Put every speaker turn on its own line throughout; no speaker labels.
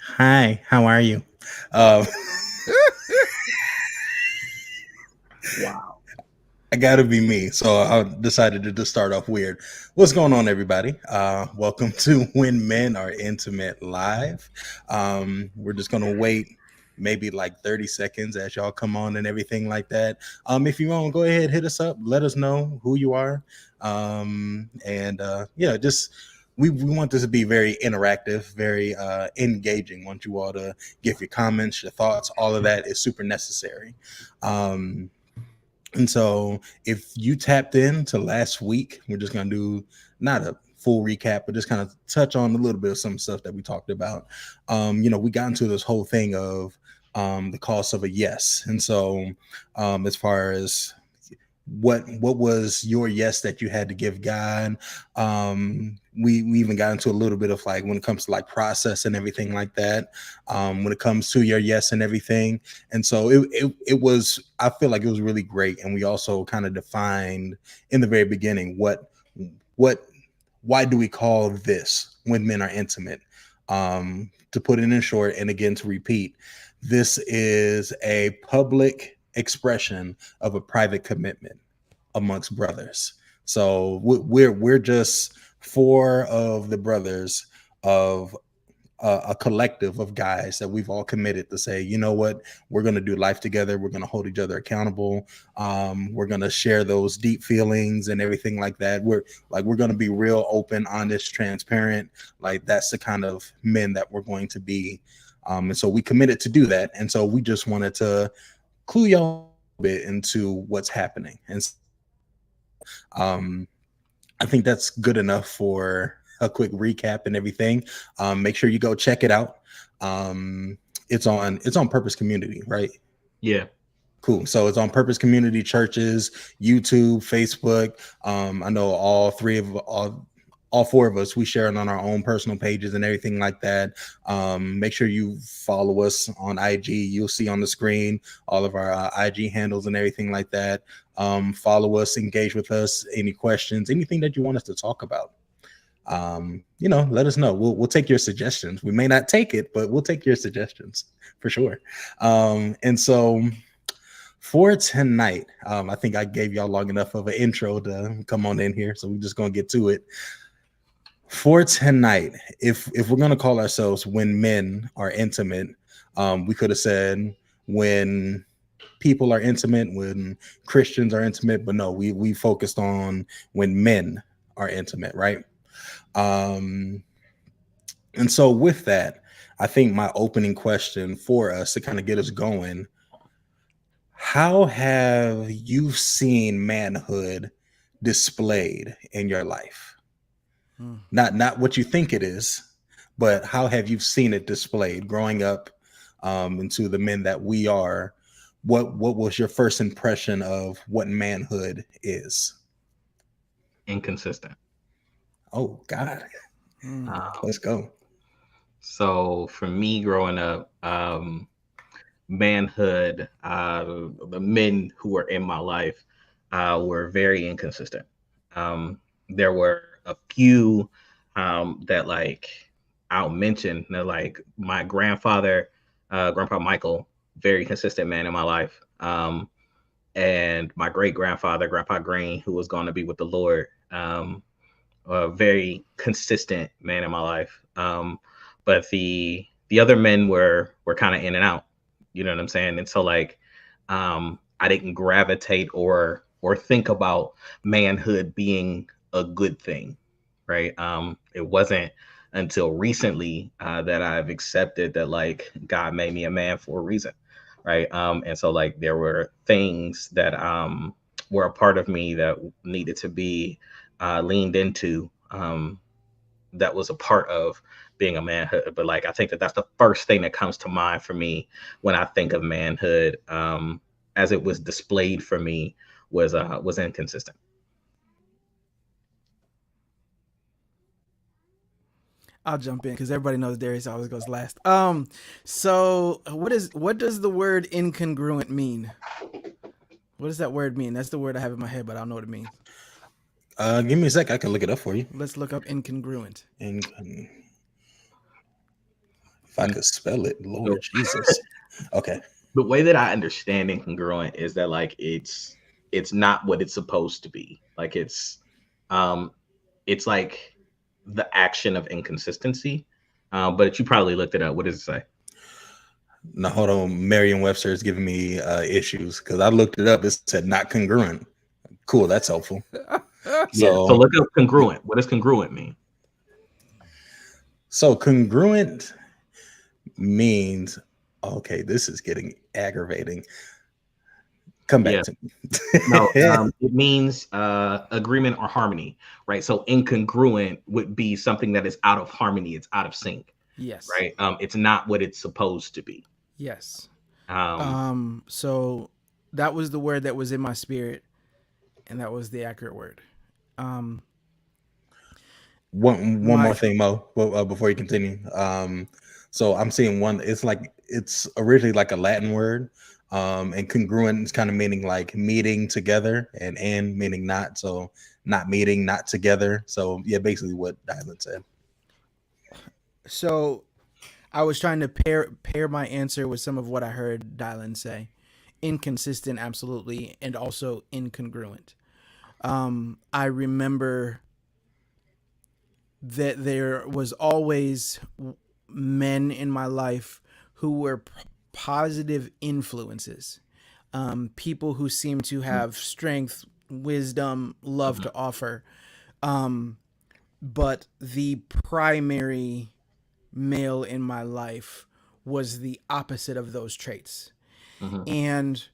Hi, how are you? Um,
Wow.
I gotta be me, so I decided to just start off weird. What's going on, everybody? Welcome to When Men Are Intimate Live. We're just gonna wait maybe like 30 seconds as y'all come on and everything like that. If you want, go ahead, hit us up, let us know who you are. Yeah, just we want this to be very interactive, very engaging. Want you all to give your comments, your thoughts, all of that is super necessary. Um, And so if you tapped in to last week, we're just going to do not a full recap, but just kind of touch on a little bit of some stuff that we talked about. We got into this whole thing of the cost of a yes. And so as far as what was your yes that you had to give God. We even got into a little bit of like when it comes to like process and everything like that, when it comes to your yes and everything. And so it was, I feel like it was really great. And we also kind of defined in the very beginning what why do we call this when men are intimate. To put it in short, and again to repeat, this is a public expression of a private commitment amongst brothers. So we're just four of the brothers of a collective of guys that we've all committed to say, you know what, we're going to do life together. We're going to hold each other accountable. We're going to share those deep feelings and everything like that. We're going to be real open, honest, transparent. Like that's the kind of men that we're going to be. And so we committed to do that. And so we just wanted to clue y'all a bit into what's happening. And um, I think that's good enough for a quick recap and everything. Make sure you go check it out. Um, it's on Purpose Community, right?
Yeah.
Cool. So it's on Purpose Community Churches, YouTube, Facebook. I know all four of us, we share it on our own personal pages and everything like that. Make sure you follow us on IG. You'll see on the screen all of our IG handles and everything like that. Follow us, engage with us. Any questions, anything that you want us to talk about, let us know. We'll take your suggestions. We may not take it, but we'll take your suggestions for sure. And so for tonight, I think I gave y'all long enough of an intro to come on in here, so we're just gonna get to it. For tonight, if we're gonna call ourselves when men are intimate, we could have said when people are intimate, when Christians are intimate, but no, we focused on when men are intimate, right? Um, and so with that, I think my opening question for us to kind of get us going: how have you seen manhood displayed in your life?
Hmm.
Not what you think it is, but how have you seen it displayed growing up into the men that we are? What was your first impression of what manhood is?
Inconsistent.
Oh God,
Hmm.
Um,
let's go.
so for me growing up, manhood, the men who were in my life were very inconsistent. There were a few that like I'll mention that like my grandfather, Grandpa Michael, very consistent man in my life. And my great grandfather, Grandpa Green, who was going to be with the Lord. A very consistent man in my life. But the other men were kind of in and out. You know what I'm saying? And so like I didn't gravitate or think about manhood being a good thing, right? It wasn't until recently that I've accepted that like God made me a man for a reason, right? And so like there were things that were a part of me that needed to be leaned into. That was a part of being a manhood. But like I think that that's the first thing that comes to mind for me when I think of manhood, as it was displayed for me was inconsistent.
I'll jump in because everybody knows Darius always goes last. So what does the word incongruent mean? What does that word mean? That's the word I have in my head, but I don't know what it means.
Give me a sec. I can look it up for you.
Let's look up incongruent.
And If I could spell it, Lord
So
Jesus. Okay.
the way that I understand incongruent is that like it's not what it's supposed to be. Like it's like the action of inconsistency. But you probably looked it up. What does it say?
Now hold on. Merriam-Webster is giving me issues because I looked it up. It said not congruent. Cool, that's helpful.
Yeah. So
So,
look up congruent. What does congruent mean?
so congruent means okay. This is getting aggravating. Come back
Yeah.
to me.
No, it means agreement or harmony, right? So incongruent would be something that is out of harmony. It's out of sync,
Yes.
right? It's not what it's supposed to be.
Yes.
Um,
So that was the word that was in my spirit, and that was the accurate word. Um,
One
my
more thing, Mo, before you continue. So I'm seeing one. It's like it's originally like a Latin word, and congruent is kind of meaning like meeting together, and meaning not. So not meeting, not together. So yeah, basically what Dylan said.
so I was trying to pair my answer with some of what I heard Dylan say. Inconsistent, absolutely, and also incongruent. I remember that there was always men in my life who were positive influences, people who seem to have strength, wisdom, love
mhm,
to offer. Um, but the primary male in my life was the opposite of those traits.
mhm,
And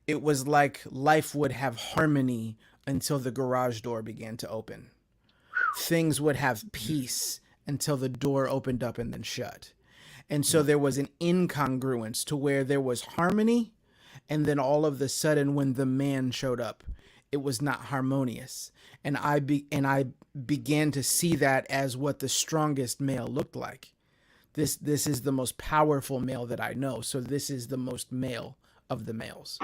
it was like life would have harmony until the garage door began to open. Things would have peace until the door opened up and then shut. And so
mhm,
there was an incongruence to where there was harmony, and then all of the sudden when the man showed up, it was not harmonious. And I began to see that as what the strongest male looked like. This is the most powerful male that I know. So this is the most male of the males.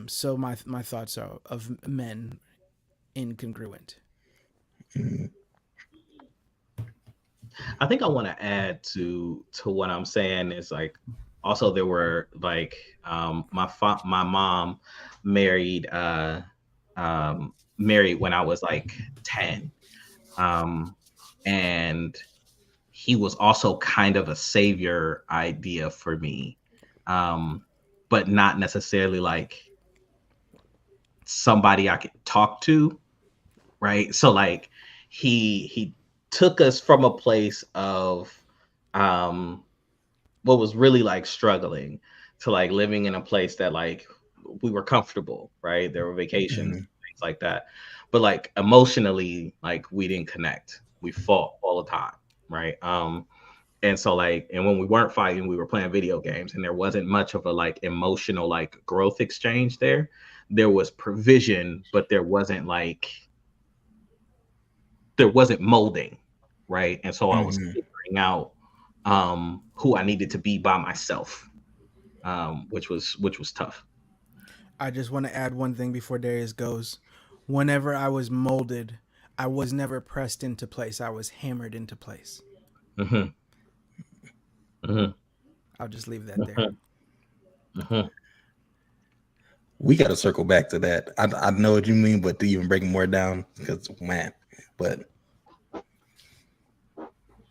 So my thoughts are of men incongruent.
Mhm.
I think I want to add to what I'm saying is like also there were like my mom married married when I was like 10. Um and he was also kind of a savior idea for me. Um but not necessarily like somebody I could talk to, right? So like he took us from a place of um what was really like struggling to like living in a place that like we were comfortable, right? There were vacations,
Mhm.
things like that. But like emotionally, like we didn't connect. We fought all the time, right? And so like and when we weren't fighting, we were playing video games and there wasn't much of a like emotional like growth exchange there. There was provision, but there wasn't molding, right? And so I was
Mhm.
figuring out who I needed to be by myself, which was tough.
I just want to add one thing before Darius goes. Whenever I was molded, I was never pressed into place. I was hammered into place.
Hmm. Hmm.
I'll just leave that there.
Hmm. Hmm.
We got to circle back to that. I know what you mean, but to even break more down, because man, but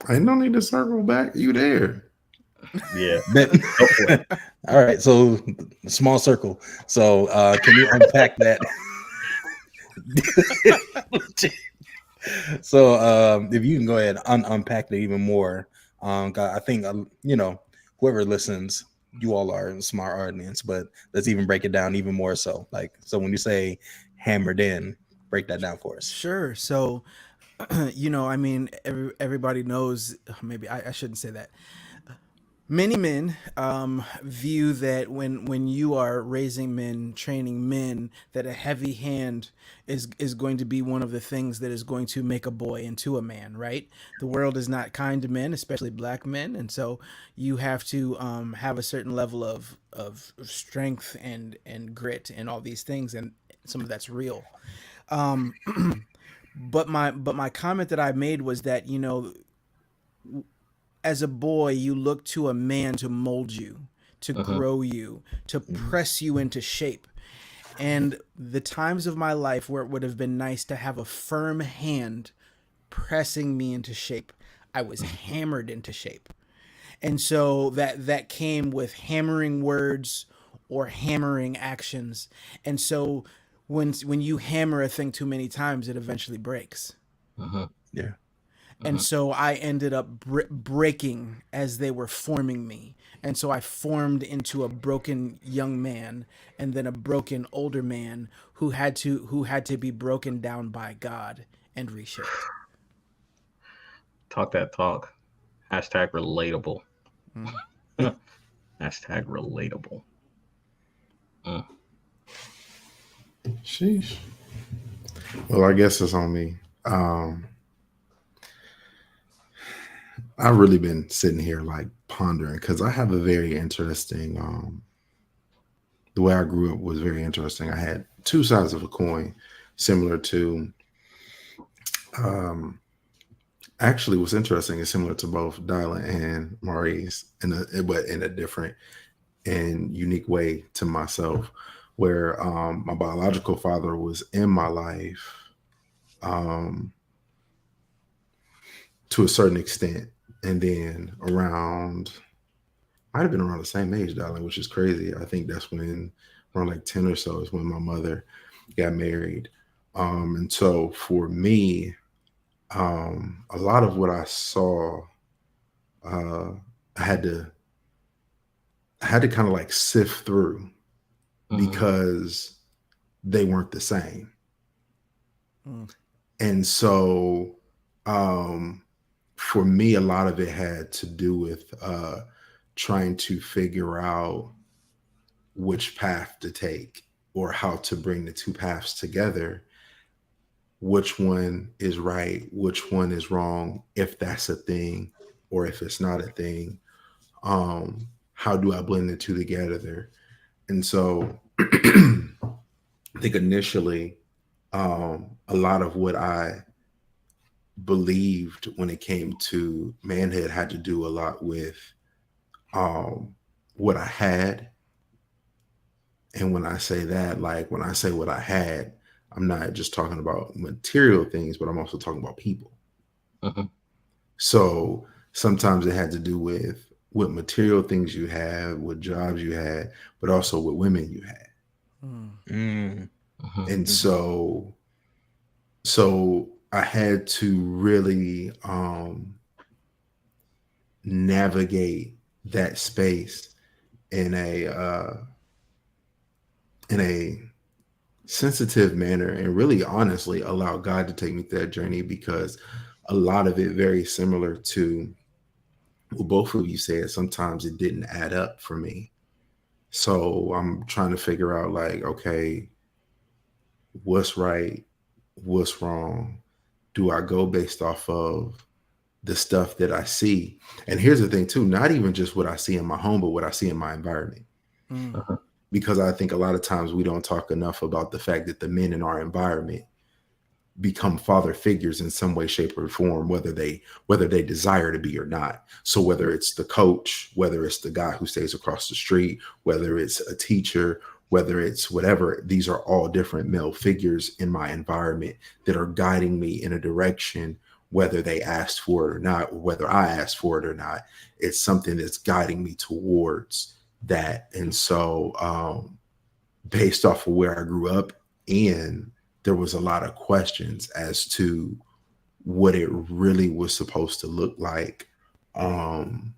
I don't need to circle back. You there?
Yeah,
that.
go for it.
All right, so small circle. So can you unpack that? So if you can go ahead and unpack that even more, 'cause I think whoever listens, you all are a smart audience, but let's even break it down even more. So like, so when you say hammered in, break that down for us.
Sure. So, I mean, everybody knows. Maybe I shouldn't say that. Many men view that when you are raising men, training men, that a heavy hand is going to be one of the things that is going to make a boy into a man. Right? The world is not kind to men, especially black men, and so you have to have a certain level of strength and grit and all these things, and some of that's real. Um, but my comment that I made was that as a boy, you look to a man to mold you, to grow you, to press you into shape. And the times of my life where it would have been nice to have a firm hand pressing me into shape, I was hammered into shape. And so that came with hammering words or hammering actions. And so when you hammer a thing too many times, it eventually breaks.
Yeah.
And so I ended up breaking as they were forming me. And so I formed into a broken young man and then a broken older man who had to be broken down by God and reshaped.
Talk that talk. Hashtag relatable. Hashtag relatable.
Sheesh. Well, I guess it's on me. I've really been sitting here like pondering because I have a very interesting. The way I grew up was very interesting. I had two sides of a coin, similar to. Actually, what's interesting is similar to both Dylan and Maurice, but in a different and unique way to myself, where my biological father was in my life to a certain extent, and then might have been around the same age, darling, which is crazy. I think that's when around like 10 or so is when my mother got married. And so for me, a lot of what I saw, I had to kind of like sift through because they weren't the same. And so for me, a lot of it had to do with trying to figure out which path to take or how to bring the two paths together, which one is right, which one is wrong, if that's a thing or if it's not a thing. How do I blend the two together? And so I think initially a lot of what I believed when it came to manhood had to do a lot with what I had. And when I say that, like when I say what I had, I'm not just talking about material things, but I'm also talking about people. So sometimes it had to do with what material things you had, what jobs you had, but also what women you had. And so I had to really navigate that space in a sensitive manner and really honestly allow God to take me through that journey, because a lot of it very similar to what both of you said. Sometimes it didn't add up for me. So I'm trying to figure out like, okay, what's right? What's wrong? Do I go based off of the stuff that I see? And here's the thing too, not even just what I see in my home, but what I see in my environment. Because I think a lot of times we don't talk enough about the fact that the men in our environment become father figures in some way, shape, or form, whether they desire to be or not. So whether it's the coach, whether it's the guy who stays across the street, whether it's a teacher, whether it's whatever, these are all different male figures in my environment that are guiding me in a direction, whether they asked for it or not, or whether I asked for it or not. It's something that's guiding me towards that. And so based off of where I grew up, and there was a lot of questions as to what it really was supposed to look like, and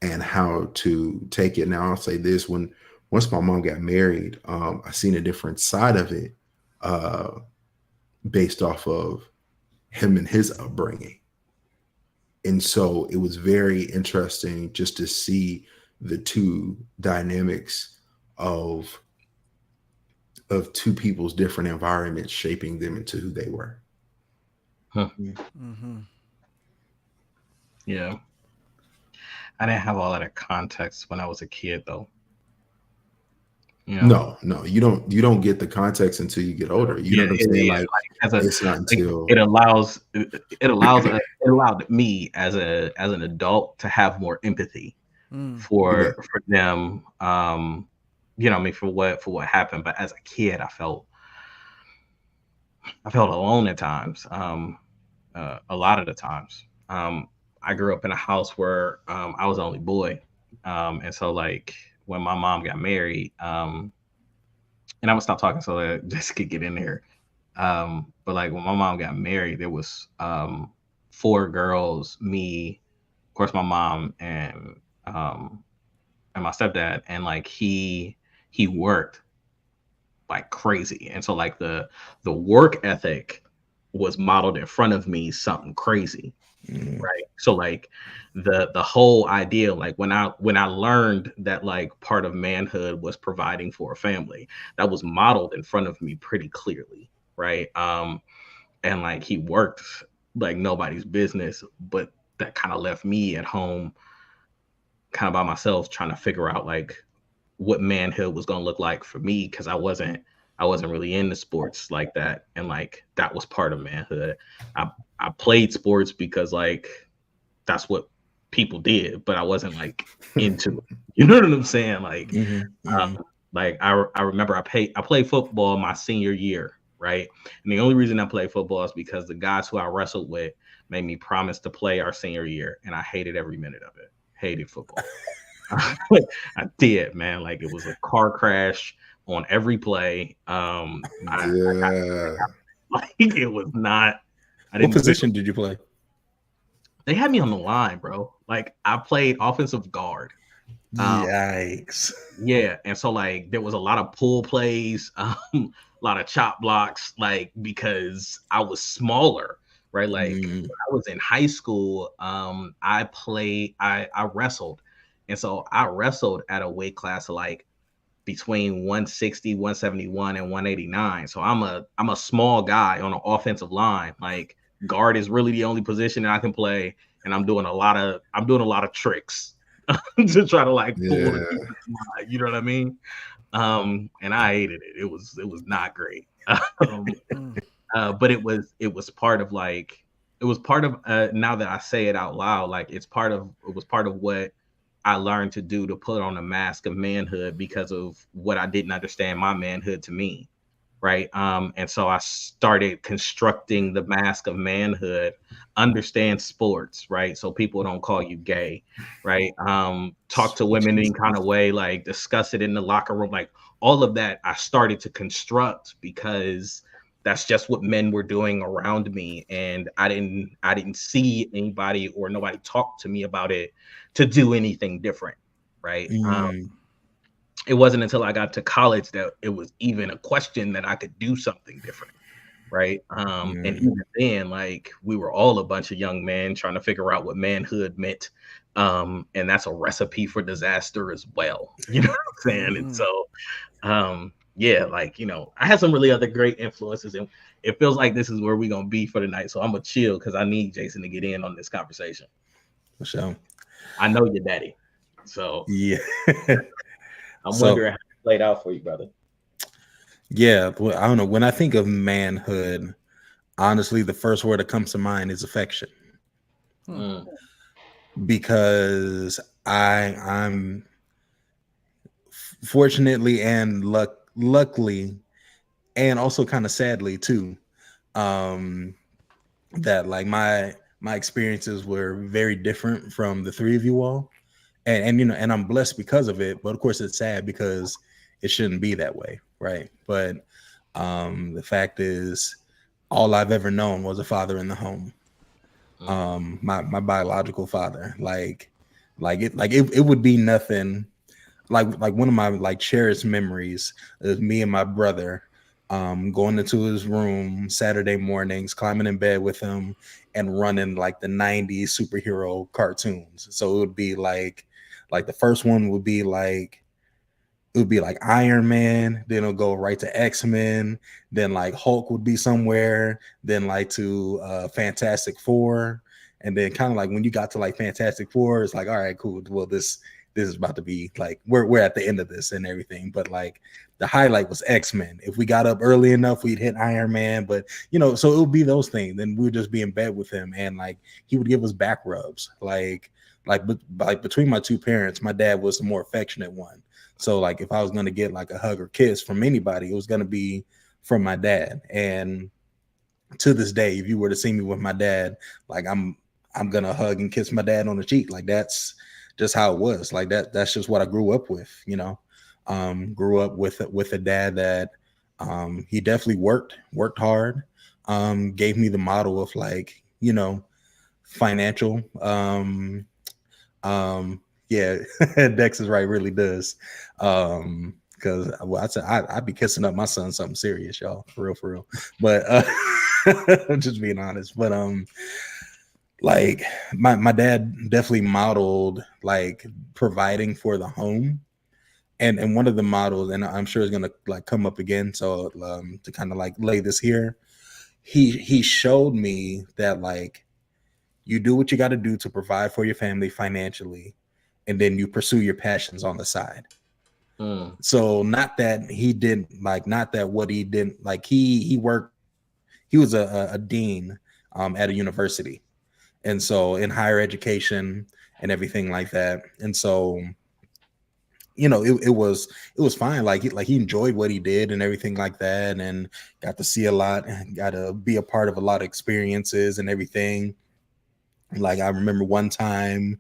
how to take it. Now I'll say this, once my mom got married, I seen a different side of it based off of him and his upbringing. And so it was very interesting just to see the two dynamics of two people's different environments shaping them into who they were.
Yeah. I didn't have all that context when I was a kid, though. You know?
No, you don't get the context until you get older. You know what I'm saying?
Yeah,
Like
like as a
it's not
like
until
it allowed me as an adult to have more empathy
Mm.
yeah.
for them. You know, I mean, for what happened. But as a kid, I felt alone at times. A lot of the times. I grew up in a house where I was the only boy, and so like when my mom got married, and I'm gonna stop talking so that Jessica could get in there. But like when my mom got married, there was four girls, me, of course, my mom, and my stepdad, and like he worked like crazy, and so like the work ethic was modeled in front of me something crazy,
Mm.
right? So like the whole idea, like when I learned that like part of manhood was providing for a family, that was modeled in front of me pretty clearly, right? And like he worked like nobody's business, but that kind of left me at home kind of by myself trying to figure out like what manhood was going to look like for me, because I wasn't really into sports like that, and like that was part of manhood. I played sports because like that's what people did, but I wasn't like into it. You know what I'm saying? Like,
Mm-hmm.
I remember I played football my senior year, right? And the only reason I played football is because the guys who I wrestled with made me promise to play our senior year, and I hated every minute of it. Hated football. I did, man. Like it was a car crash on every play. I got
Yeah.
like it was not. I
What
didn't.
position did you play?
They had me on the line, bro. Like I played offensive guard. Um,
Yikes.
yeah, and so like there was a lot of pull plays, a lot of chop blocks, like because I was smaller, right? Like
Mm.
when I was in high school, I wrestled, and so I wrestled at a weight class of like between 160, 171, and 189. So I'm a small guy on an offensive line. Like guard is really the only position that I can play, and I'm doing a lot of tricks to try to like fool the
Yeah.
defensive line. You know what I mean? And I hated it. It was not great. um,
Mm.
but it was part of like it was part of now that I say it out loud, like it was part of what I learned to do to put on a mask of manhood because of what I didn't understand my manhood to mean. Right. And so I started constructing the mask of manhood, understand sports, right? So people don't call you gay, right? Talk to women in kind of way, like discuss it in the locker room, like all of that I started to construct because that's just what men were doing around me. And I didn't see anybody or nobody talk to me about it to do anything different. Right.
Mm.
It wasn't until I got to college that it was even a question that I could do something different, right? And
Mm.
even then, like we were all a bunch of young men trying to figure out what manhood meant, and that's a recipe for disaster as well. You know what I'm saying? And
Mm.
so, yeah, like I had some really other great influences, and it feels like this is where we're gonna be for the night. So I'm gonna chill because I need Jason to get in on this conversation.
For sure.
I know your daddy, so
Yeah.
I'm
So
wondering how it played out for you, brother.
yeah, well, I don't know. When I think of manhood, honestly, the first word that comes to mind is affection.
Mm,
Because I'm fortunately and luckily and also kind of sadly too, um that like my experiences were very different from the three of you all, and and I'm blessed because of it, but of course it's sad because it shouldn't be that way, right? But the fact is, all I've ever known was a father in the home,
mm,
my biological father. It would be nothing. Like one of my like cherished memories is me and my brother going into his room Saturday mornings, climbing in bed with him and running like the 90s superhero cartoons. So it would be like the first one would be like it would be like Iron Man, then it'll go right to X-Men, then like Hulk would be somewhere, then like to Fantastic Four, and then kind of like when you got to like Fantastic Four, it's like, all right, cool. Well, this is about to be like we're at the end of this and everything. But like the highlight was X-Men. If we got up early enough, we'd hit Iron Man. But so it would be those things. Then we would just be in bed with him, and like he would give us back rubs. Like between my two parents, my dad was the more affectionate one. So like if I was gonna get like a hug or kiss from anybody, it was gonna be from my dad. And to this day, if you were to see me with my dad, like I'm gonna hug and kiss my dad on the cheek. Like that's just how it was. Like that's just what I grew up with, grew up with a dad that he definitely worked hard, gave me the model of like, financial yeah, Dex is right, really does. Because I'd be kissing up my son something serious, y'all, for real. But I'm just being honest. But like my dad definitely modeled like providing for the home. And one of the models, and I'm sure it's gonna like come up again. So to kind of like lay this here, he showed me that like you do what you got to do to provide for your family financially, and then you pursue your passions on the side. So not that he didn't like, not that what he didn't like, he worked, he was a dean at a university, and so in higher education and everything like that. And so it was fine. Like he enjoyed what he did and everything like that, and got to see a lot, got to be a part of a lot of experiences and everything. Like I remember one time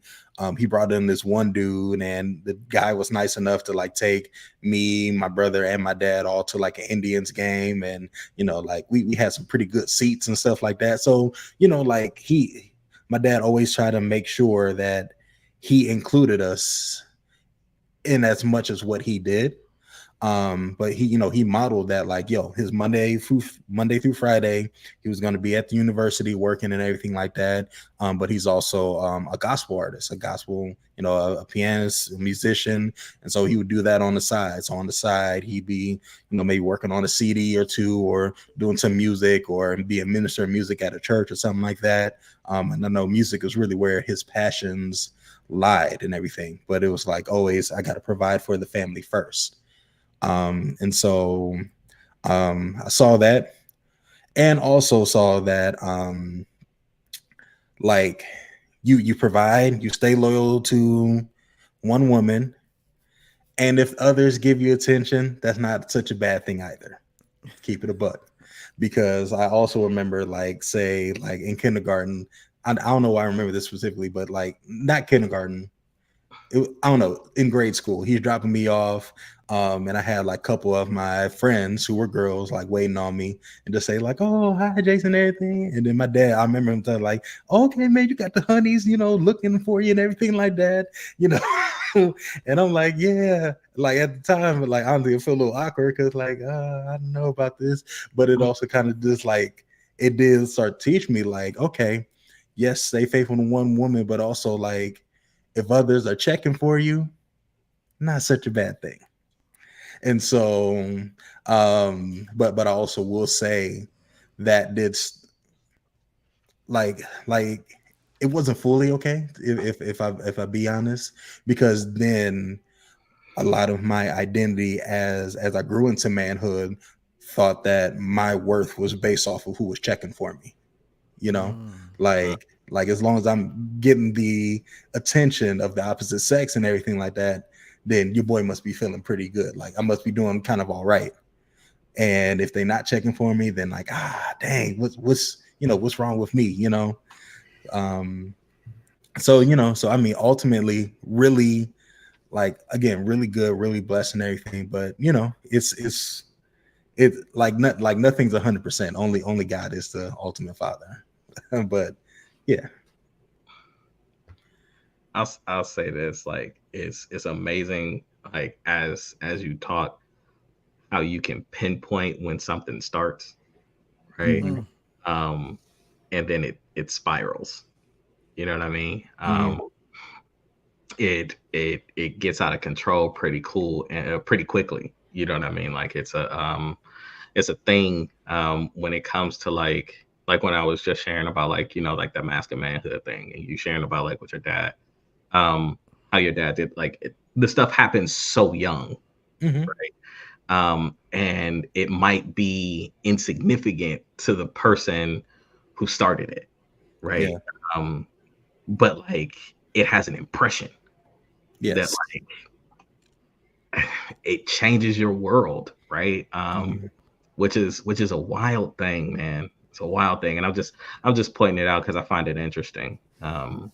he brought in this one dude, and the guy was nice enough to like take me, my brother, and my dad all to like an Indians game. And like we had some pretty good seats and stuff like that. So like my dad always tried to make sure that he included us in as much as what he did. But he modeled that like, his Monday through Friday, he was going to be at the university working and everything like that. But he's also a gospel artist, a pianist, a musician. And so he would do that on the side. So on the side, he'd be, maybe working on a CD or two, or doing some music, or be a minister of music at a church or something like that. And I know music is really where his passions lied and everything, but it was like always, I got to provide for the family first. And so I saw that, and also saw that like you provide, you stay loyal to one woman, and if others give you attention, that's not such a bad thing either. Keep it a buck. Because I also remember like say like in kindergarten, I don't know why I remember this specifically, but like not kindergarten, I don't know, in grade school, he's dropping me off. And I had like a couple of my friends who were girls like waiting on me, and just say like, "Oh, hi, Jason," and everything. And then my dad, I remember him telling like, "Okay, man, you got the honeys, looking for you and everything like that, you know." And I'm like, "Yeah." Like at the time, like honestly, I feel a little awkward because like, I don't know about this, but it also kind of just like it did start to teach me like, okay, yes, stay faithful to one woman, but also like if others are checking for you, not such a bad thing. And so but I also will say that like it wasn't fully okay, if I be honest, because then a lot of my identity as I grew into manhood thought that my worth was based off of who was checking for me, like as long as I'm getting the attention of the opposite sex and everything like that, then your boy must be feeling pretty good. Like I must be doing kind of all right. And if they're not checking for me, then like, dang, what's wrong with me, so I mean, ultimately, really, like again, really good, really blessed and everything. But it's like nothing's 100%. Only God is the ultimate Father. But yeah.
I'll say this, like it's amazing, like as you talk, how you can pinpoint when something starts, right? And then it spirals. You know what I mean? It gets out of control pretty cool and pretty quickly. You know what I mean? Like it's a thing when it comes to like when I was just sharing about like like the masculine manhood thing, and you sharing about like with your dad, how your dad did like the stuff happens so young, right? and it might be insignificant to the person who started it, right?
Yeah.
But like it has an impression that
Yes.
like it changes your world, right?
Mhm.
Which is a wild thing, man. It's a wild thing, and I'm just pointing it out because I find it interesting on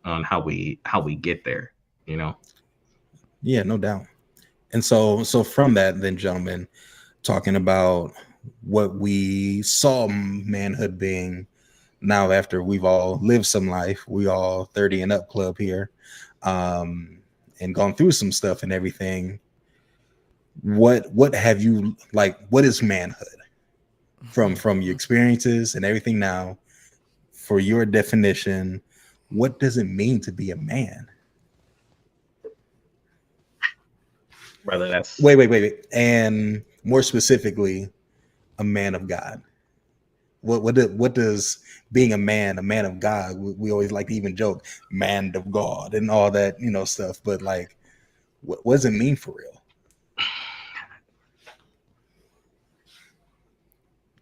how we get there, you know.
Yeah, no doubt. And so from that, then, gentlemen, talking about what we saw manhood being now after we've all lived some life, we all 30 and up club here, and gone through some stuff and everything. What have you like? What is manhood from your experiences and everything now? For your definition, what does it mean to be a man?
Brother, that's
Wait. And more specifically, a man of God. What does being a man of God? We always like to even joke, man of God, and all that stuff. But like, what does it mean for real?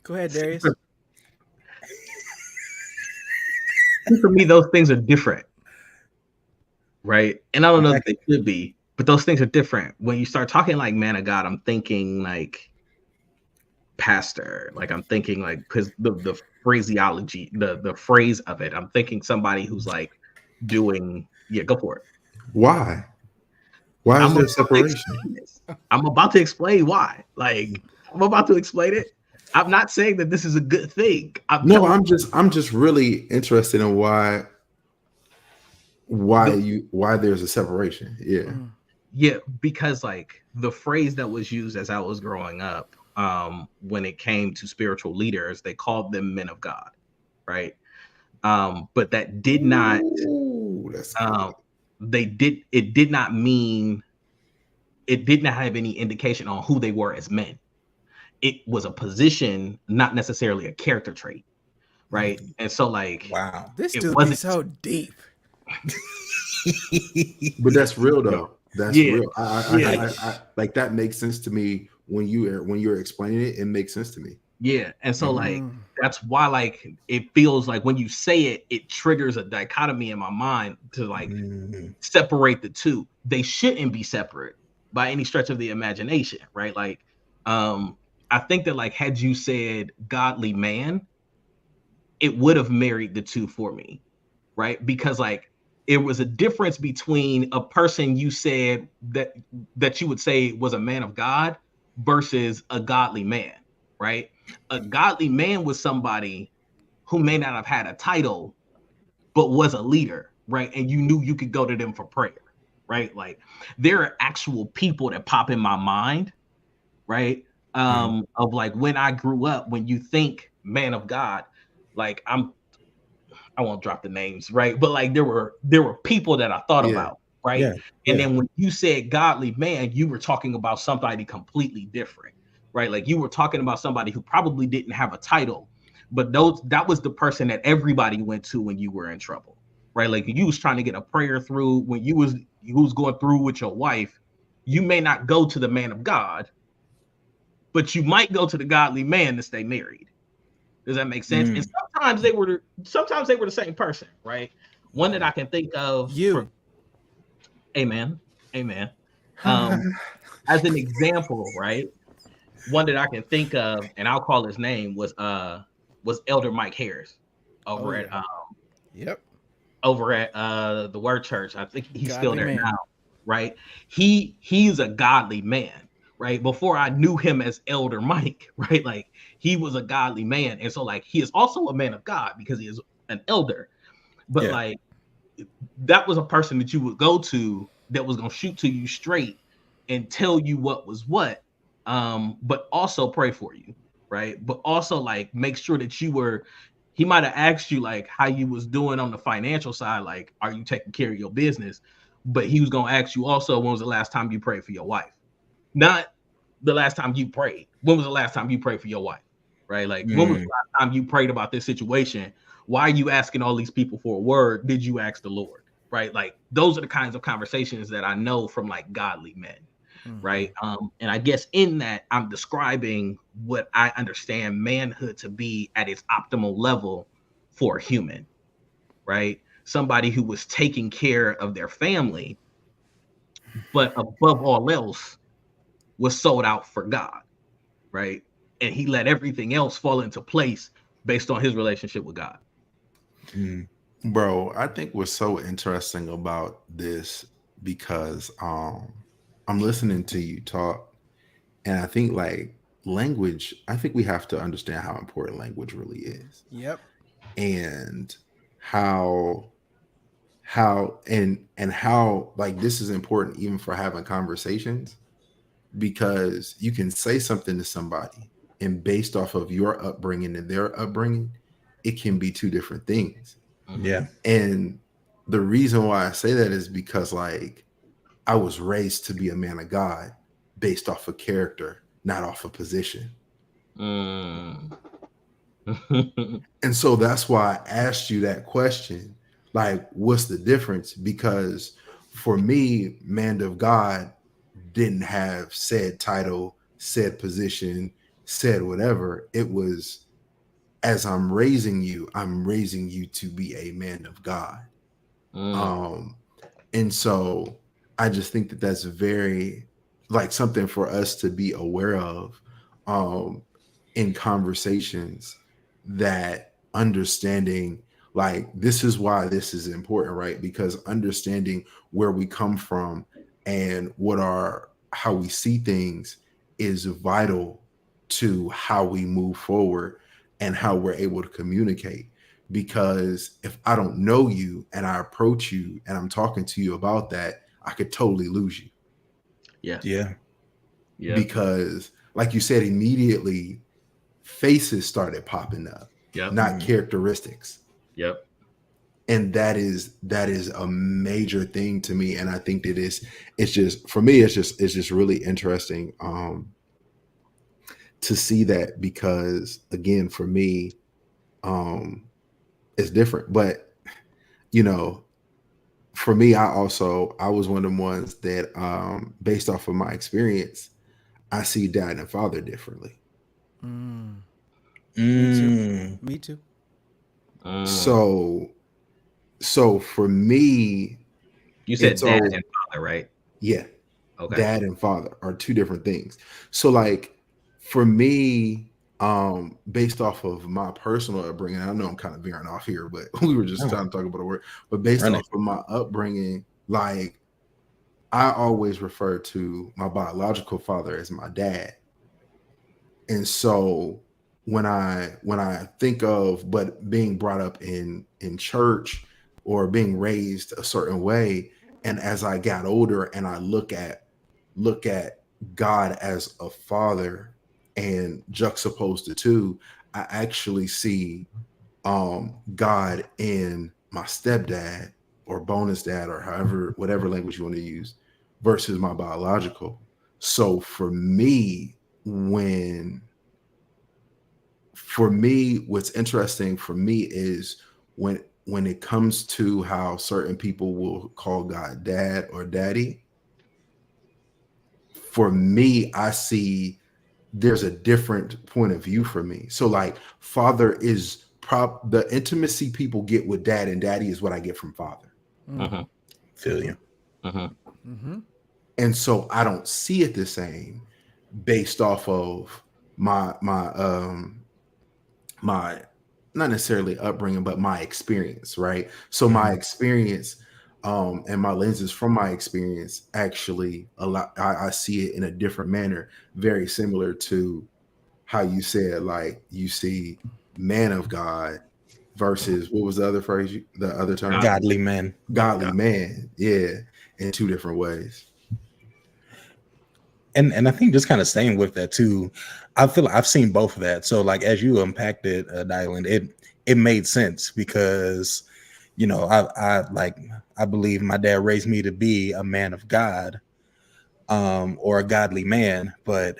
Go ahead, Darius.
for me, those things are different, right? And I don't know that they should be, but those things are different. When you start talking like man of God, I'm thinking like pastor, like I'm thinking like because the phraseology, the phrase of it, I'm thinking somebody who's like doing go for it.
Why? Why is there separation?
I'm about to explain why. Like I'm about to explain it. I'm not saying that this is a good thing. I'm
just really interested in why there's a separation. Yeah.
Yeah, because like the phrase that was used as I was growing up, when it came to spiritual leaders, they called them men of God, right? But that did not it did not mean, it did not have any indication on who they were as men. It was a position, not necessarily a character trait, right? And so like,
wow,
this dude be so deep.
But that's real though. That's real.
I
like that makes sense to me when you're explaining it. It makes sense to me.
Yeah, and so like that's why like it feels like when you say it, it triggers a dichotomy in my mind to like separate the two. They shouldn't be separate by any stretch of the imagination, right? Like, I think that like had you said godly man, it would have married the two for me, right? Because like it was a difference between a person you said that you would say was a man of God versus a godly man, right? A godly man was somebody who may not have had a title, but was a leader, right? And you knew you could go to them for prayer, right? Like there are actual people that pop in my mind, right? Of like when I grew up, when you think man of God, like I won't drop the names, right? But like there were people that I thought about, right?
Yeah.
And then when you said godly man, you were talking about somebody completely different, right? Like you were talking about somebody who probably didn't have a title, but that was the person that everybody went to when you were in trouble, right? Like you was trying to get a prayer through when you was going through with your wife. You may not go to the man of God, but you might go to the godly man to stay married. Does that make sense? And sometimes they were the same person, right? One that I can think of. Amen. As an example, right? One that I can think of, and I'll call his name was Elder Mike Harris over at the Word Church. I think he's still there now, right? He's a godly man, right? Before I knew him as Elder Mike, right? Like he was a godly man. And so like he is also a man of God because he is an elder. But like that was a person that you would go to that was gonna shoot to you straight and tell you what was what, but also pray for you, right? But also like make sure that he might have asked you like how you was doing on the financial side, like are you taking care of your business? But he was gonna ask you also, when was the last time you prayed for your wife? Not the last time you prayed. When was the last time you prayed for your wife? Right? Like when was the last time you prayed about this situation? Why are you asking all these people for a word? Did you ask the Lord? Right? Like those are the kinds of conversations that I know from like godly men. right? And I guess in that I'm describing what I understand manhood to be at its optimal level for a human, right? Somebody who was taking care of their family, but above all else was sold out for God, right? And he let everything else fall into place based on his relationship with God.
Bro, I think what's so interesting about this, because I'm listening to you talk, and I think like language, I think we have to understand how important language really is.
Yep.
And how and how like this is important even for having conversations, because you can say something to somebody and based off of your upbringing and their upbringing, it can be two different things.
Yeah.
And the reason why I say that is because like I was raised to be a man of God based off of character, not off of position.
Mm.
And so that's why I asked you that question. Like, what's the difference? Because for me, man of God didn't have said title, said position, said whatever. It was, as I'm raising you to be a man of God.
Mm.
And so I just think that that's very like something for us to be aware of in conversations, that understanding like this is why this is important, right? Because understanding where we come from and what our how we see things is vital to how we move forward and how we're able to communicate. Because if I don't know you and I approach you and I'm talking to you about that, I could totally lose you.
Yeah.
Yeah.
Yeah.
Because like you said, immediately faces started popping up,
Yep.
not characteristics.
Yep.
And that is a major thing to me. And I think that it's just for me, it's just really interesting to see that, because again, for me, it's different. But you know, for me, I was one of them ones that based off of my experience, I see dad and father differently.
Me too.
Mm.
Me too.
Mm.
So for me,
You
it's
said dad
all
and father, right?
yeah,
Okay.
dad and father are two different things. So like for me, based off of my personal upbringing, I know I'm kind of veering off here, but we were just
Oh,
trying to talk about a word. But based
run
off
it.
of my upbringing, like I always refer to my biological father as my dad. And so when I think of but being brought up in church or being raised a certain way, and as I got older and I look at God as a father and juxtaposed the two, I actually see God in my stepdad or bonus dad or however whatever language you want to use versus my biological. So when for me what's interesting for me is when it comes to how certain people will call God dad or daddy, for me I see there's a different point of view for me. So like father is the intimacy people get with dad and daddy is what I get from father.
Mm-hmm.
Feel you.
Mm-hmm.
And so I don't see it the same based off of my not necessarily upbringing, but my experience, right? So my experience and my lenses from my experience actually I see it in a different manner, very similar to how you said, like you see man of God versus what was the other phrase, the other term?
Godly man.
Godly man. Yeah, in two different ways.
And I think just kind of staying with that too, I feel like I've seen both of that. So like as you unpacked it, Dylan, it made sense because I believe my dad raised me to be a man of God, or a godly man, but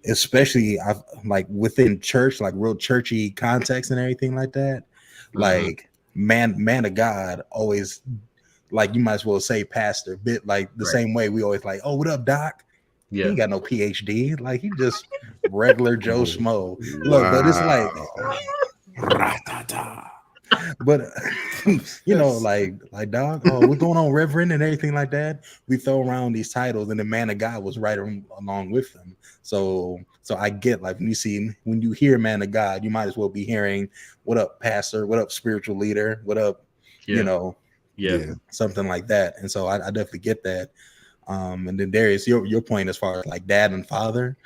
especially I like within church, like real churchy context and everything like that,
Mm-hmm.
like man of God always like you might as well say pastor, bit like the
Right.
same way we always like, oh, what up, doc? He
Yeah.
ain't got no PhD. Like he just regular Joe Schmo.
Wow.
Look, but it's like,
Ratata.
but you know, like dog, oh, what's going on, Reverend, and everything like that. We throw around these titles, and the man of God was right along with them. So I get like when you hear man of God, you might as well be hearing what up, pastor, what up, spiritual leader, what up,
Yeah.
you know,
Yeah.
something like that. And so I definitely get that. And then Darius, your point as far as like dad and father,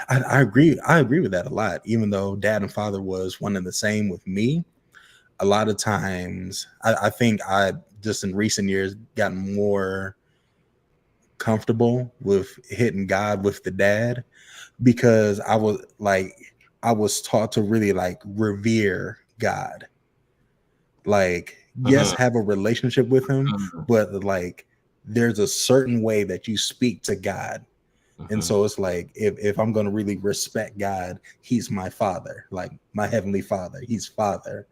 I agree. I agree with that a lot. Even though dad and father was one and the same with me, a lot of times I think I just in recent years gotten more comfortable with hitting God with the dad, because I was taught to really like revere God. Like, yes, have a relationship with him, but like there's a certain way that you speak to God. And so it's like, if I'm going to really respect God, he's my father, like my heavenly father, he's father.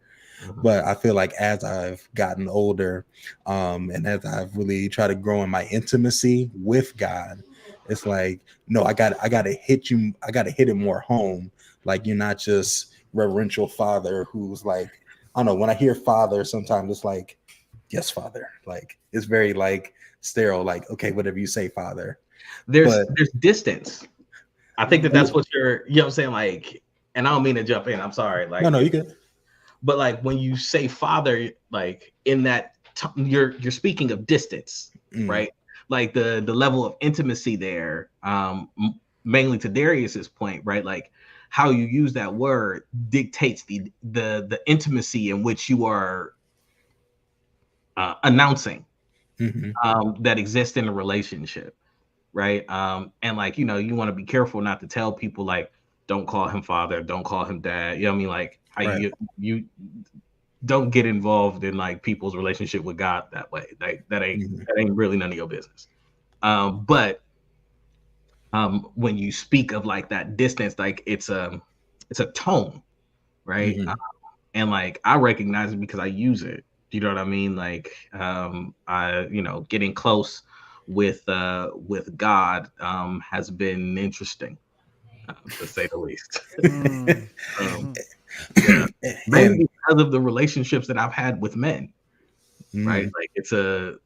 But I feel like as I've gotten older, and as I've really tried to grow in my intimacy with God, it's like, no, I got to hit you. I got to hit it more home. Like, you're not just reverential father who's like, I don't know. When I hear father, sometimes it's like, yes, father. Like, it's very like sterile. Like, okay, whatever you say, father.
There's
But
distance. I think that's what you're, you know what I'm saying? Like, and I don't mean to jump in. I'm sorry. Like,
no, you could.
But like when you say father, like in that you're speaking of distance, right? Like the level of intimacy there, mainly to Darius's point, right? Like how you use that word dictates the intimacy in which you are announcing that exists in a relationship, right? And like, you know, you want to be careful not to tell people like, don't call him father, don't call him dad. You know what I mean? Like how you don't get involved in like people's relationship with God that way. Like that ain't really none of your business. But when you speak of like that distance, like it's a tone, right? And like I recognize it because I use it. You know what I mean? Like I, you know, getting close with God has been interesting, to say the least. Yeah. Mainly because of the relationships that I've had with men, right? Like it's a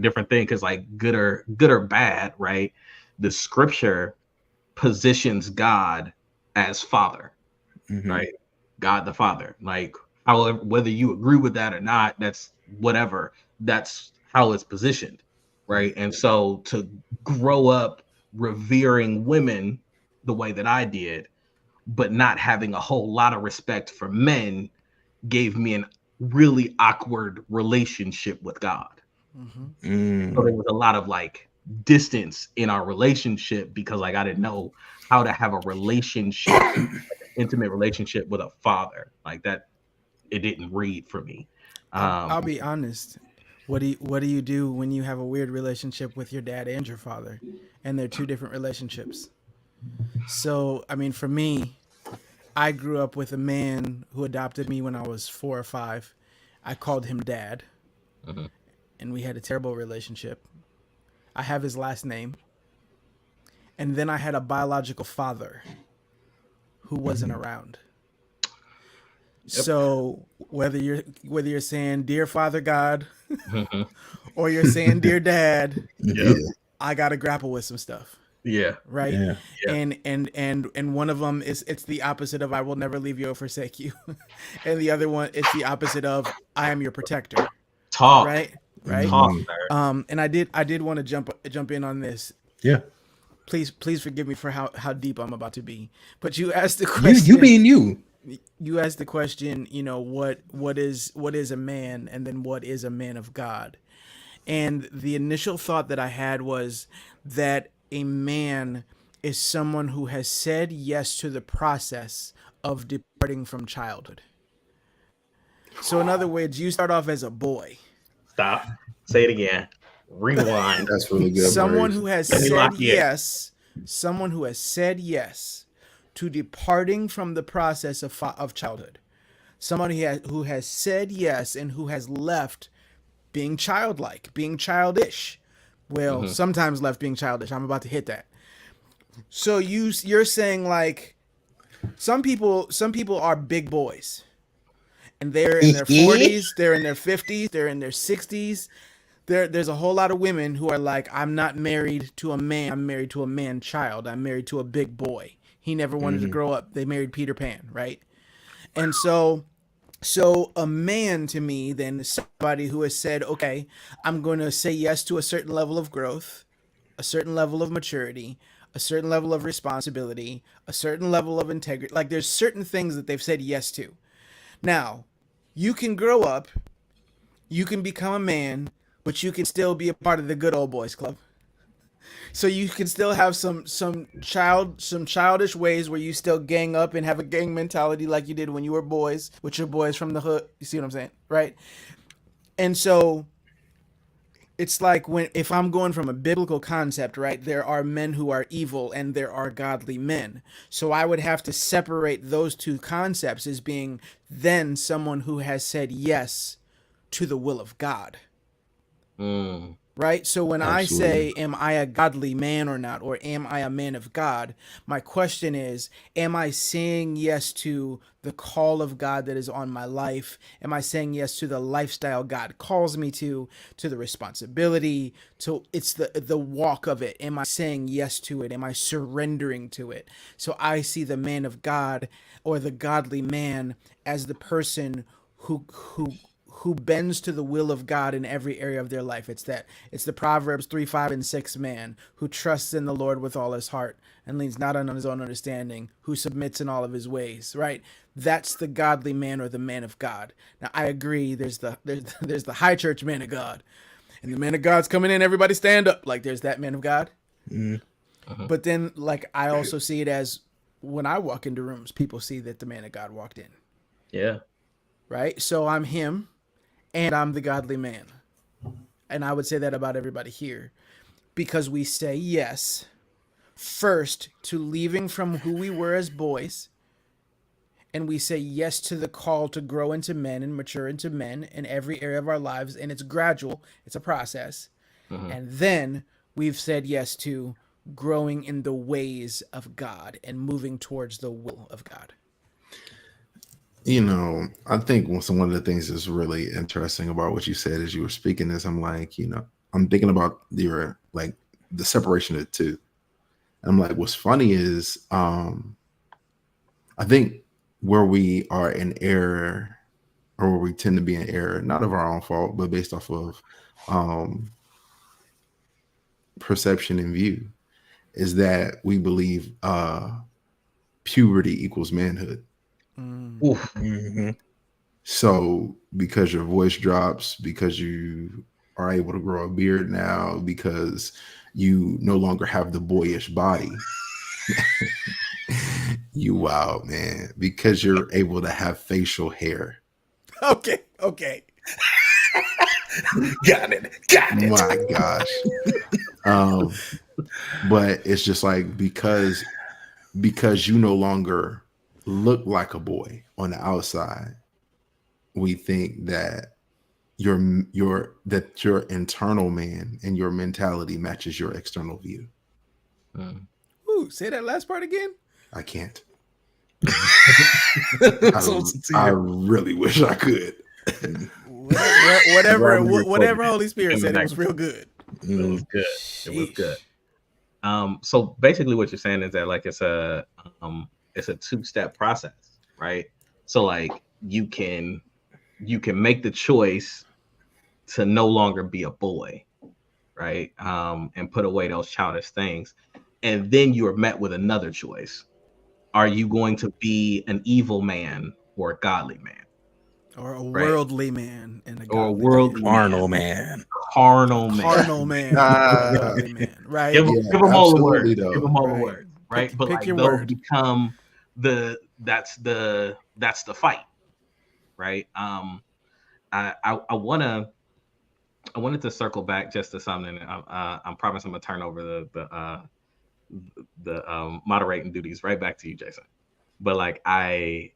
different thing because like good or bad, right? The scripture positions God as father, right? God the Father. Like however, whether you agree with that or not, that's whatever. That's how it's positioned, right? And so to grow up revering women the way that I did, but not having a whole lot of respect for men gave me an really awkward relationship with God. So there was a lot of like distance in our relationship because like I didn't know how to have a relationship, like an intimate relationship with a father. Like that, it didn't read for me.
I'll be honest. What do you do when you have a weird relationship with your dad and your father, and they're two different relationships? So I mean, for me, I grew up with a man who adopted me when I was 4 or 5. I called him dad, and we had a terrible relationship. I have his last name. And then I had a biological father who wasn't around. So whether you're saying dear Father God or you're saying dear Dad, I got to grapple with some stuff.
Yeah.
Right.
Yeah.
And one of them is it's the opposite of I will never leave you or forsake you, and the other one it's the opposite of I am your protector.
Talk.
Right.
Talk, sir.
And I did want to jump in on this.
Yeah.
Please forgive me for how deep I'm about to be. But you asked the question.
You being you.
You asked the question, you know, what is a man, and then what is a man of God? And the initial thought that I had was that a man is someone who has said yes to the process of departing from childhood. So in other words, you start off as a boy.
Stop. Say it again. Rewind.
That's really good.
Someone
Maurice.
who has
Let me
said
lock you in.
yes, someone who has said yes to departing from the process of childhood. Someone who has said yes and who has left being childlike, being childish. Well,
Mhm.
sometimes left being childish. I'm about to hit that. So you're saying like some people are big boys and they're in their 40s, they're in their 50s, they're in their 60s. There's a whole lot of women who are like, I'm not married to a man, I'm married to a man child. I'm married to a big boy. He never wanted to grow up. They married Peter Pan, right? And so a man to me then is somebody who has said, okay, I'm going to say yes to a certain level of growth, a certain level of maturity, a certain level of responsibility, a certain level of integrity. Like there's certain things that they've said yes to. Now, you can grow up, you can become a man, but you can still be a part of the good old boys club. So you can still have some childish ways where you still gang up and have a gang mentality like you did when you were boys with your boys from the hood. You see what I'm saying, right? And so it's like when if I'm going from a biblical concept, right? There are men who are evil and there are godly men. So I would have to separate those two concepts as being then someone who has said yes to the will of God.
Mm.
Right? So when I
Absolutely.
say, am I a godly man or not, or am I a man of God? My question is, am I saying yes to the call of God that is on my life? Am I saying yes to the lifestyle God calls me to the responsibility, to it's the walk of it? Am I saying yes to it? Am I surrendering to it? So I see the man of God or the godly man as the person who bends to the will of God in every area of their life. It's the Proverbs 3, 5, and 6 man who trusts in the Lord with all his heart and leans not on his own understanding, who submits in all of his ways, right? That's the godly man or the man of God. Now I agree there's the high church man of God. And the man of God's coming in, everybody stand up. Like there's that man of God.
Uh-huh.
But then like I also see it as when I walk into rooms, people see that the man of God walked in.
Yeah.
Right? So I'm him and I'm the godly man. And I would say that about everybody here because we say yes first to leaving from who we were as boys, and we say yes to the call to grow into men and mature into men in every area of our lives, and it's gradual, it's a process.
Uh-huh.
And then we've said yes to growing in the ways of God and moving towards the will of God.
You know, I think one of the things that's really interesting about what you said as you were speaking is I'm like, I'm thinking about your like the separation of the two. And I'm like, what's funny is I think where we are in error or where we tend to be in error, not of our own fault, but based off of perception and view, is that we believe puberty equals manhood.
Oof.
Mm-hmm.
So because your voice drops, because you are able to grow a beard now, because you no longer have the boyish body, you wow, man, because you're able to have facial hair.
Okay.
Got it.
My gosh. But it's just like because you no longer look like a boy on the outside, we think that your internal man and your mentality matches your external view.
Mm.
Ooh, say that last part again.
I can't.
So
I really wish I could.
Whatever Holy Spirit said, it was real good.
It was good. It was
Sheesh.
good. So basically what you're saying is that like it's a two-step process, right? So like you can make the choice to no longer be a boy, right? And put away those childish things. And then you are met with another choice. Are you going to be an evil man or a godly man?
Or a
Right.
worldly man and a
Or a
godly
worldly
man.
Carnal man.
Carnal man.
Carnal man. and a godly man. Right?
Give
Yeah,
them all the
absolutely,
words.
though.
Give them all the
Right.
words. Right.
Pick
But like
your
those
word.
become that's the fight. Right. I wanted to circle back just to something. I'm promising I'm gonna turn over the moderating duties right back to you, Jason. But like I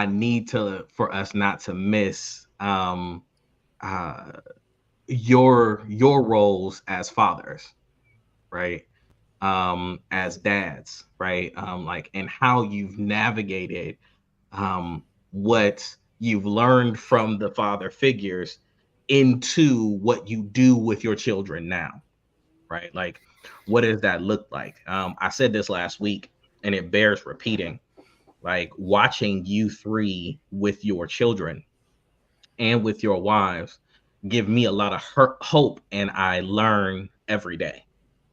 need for us not to miss your roles as fathers, right? As dads, right? Like, and how you've navigated what you've learned from the father figures into what you do with your children now, right? Like, what does that look like? I said this last week, and it bears repeating. Like, watching you three with your children and with your wives give me a lot of hope, and I learn every day,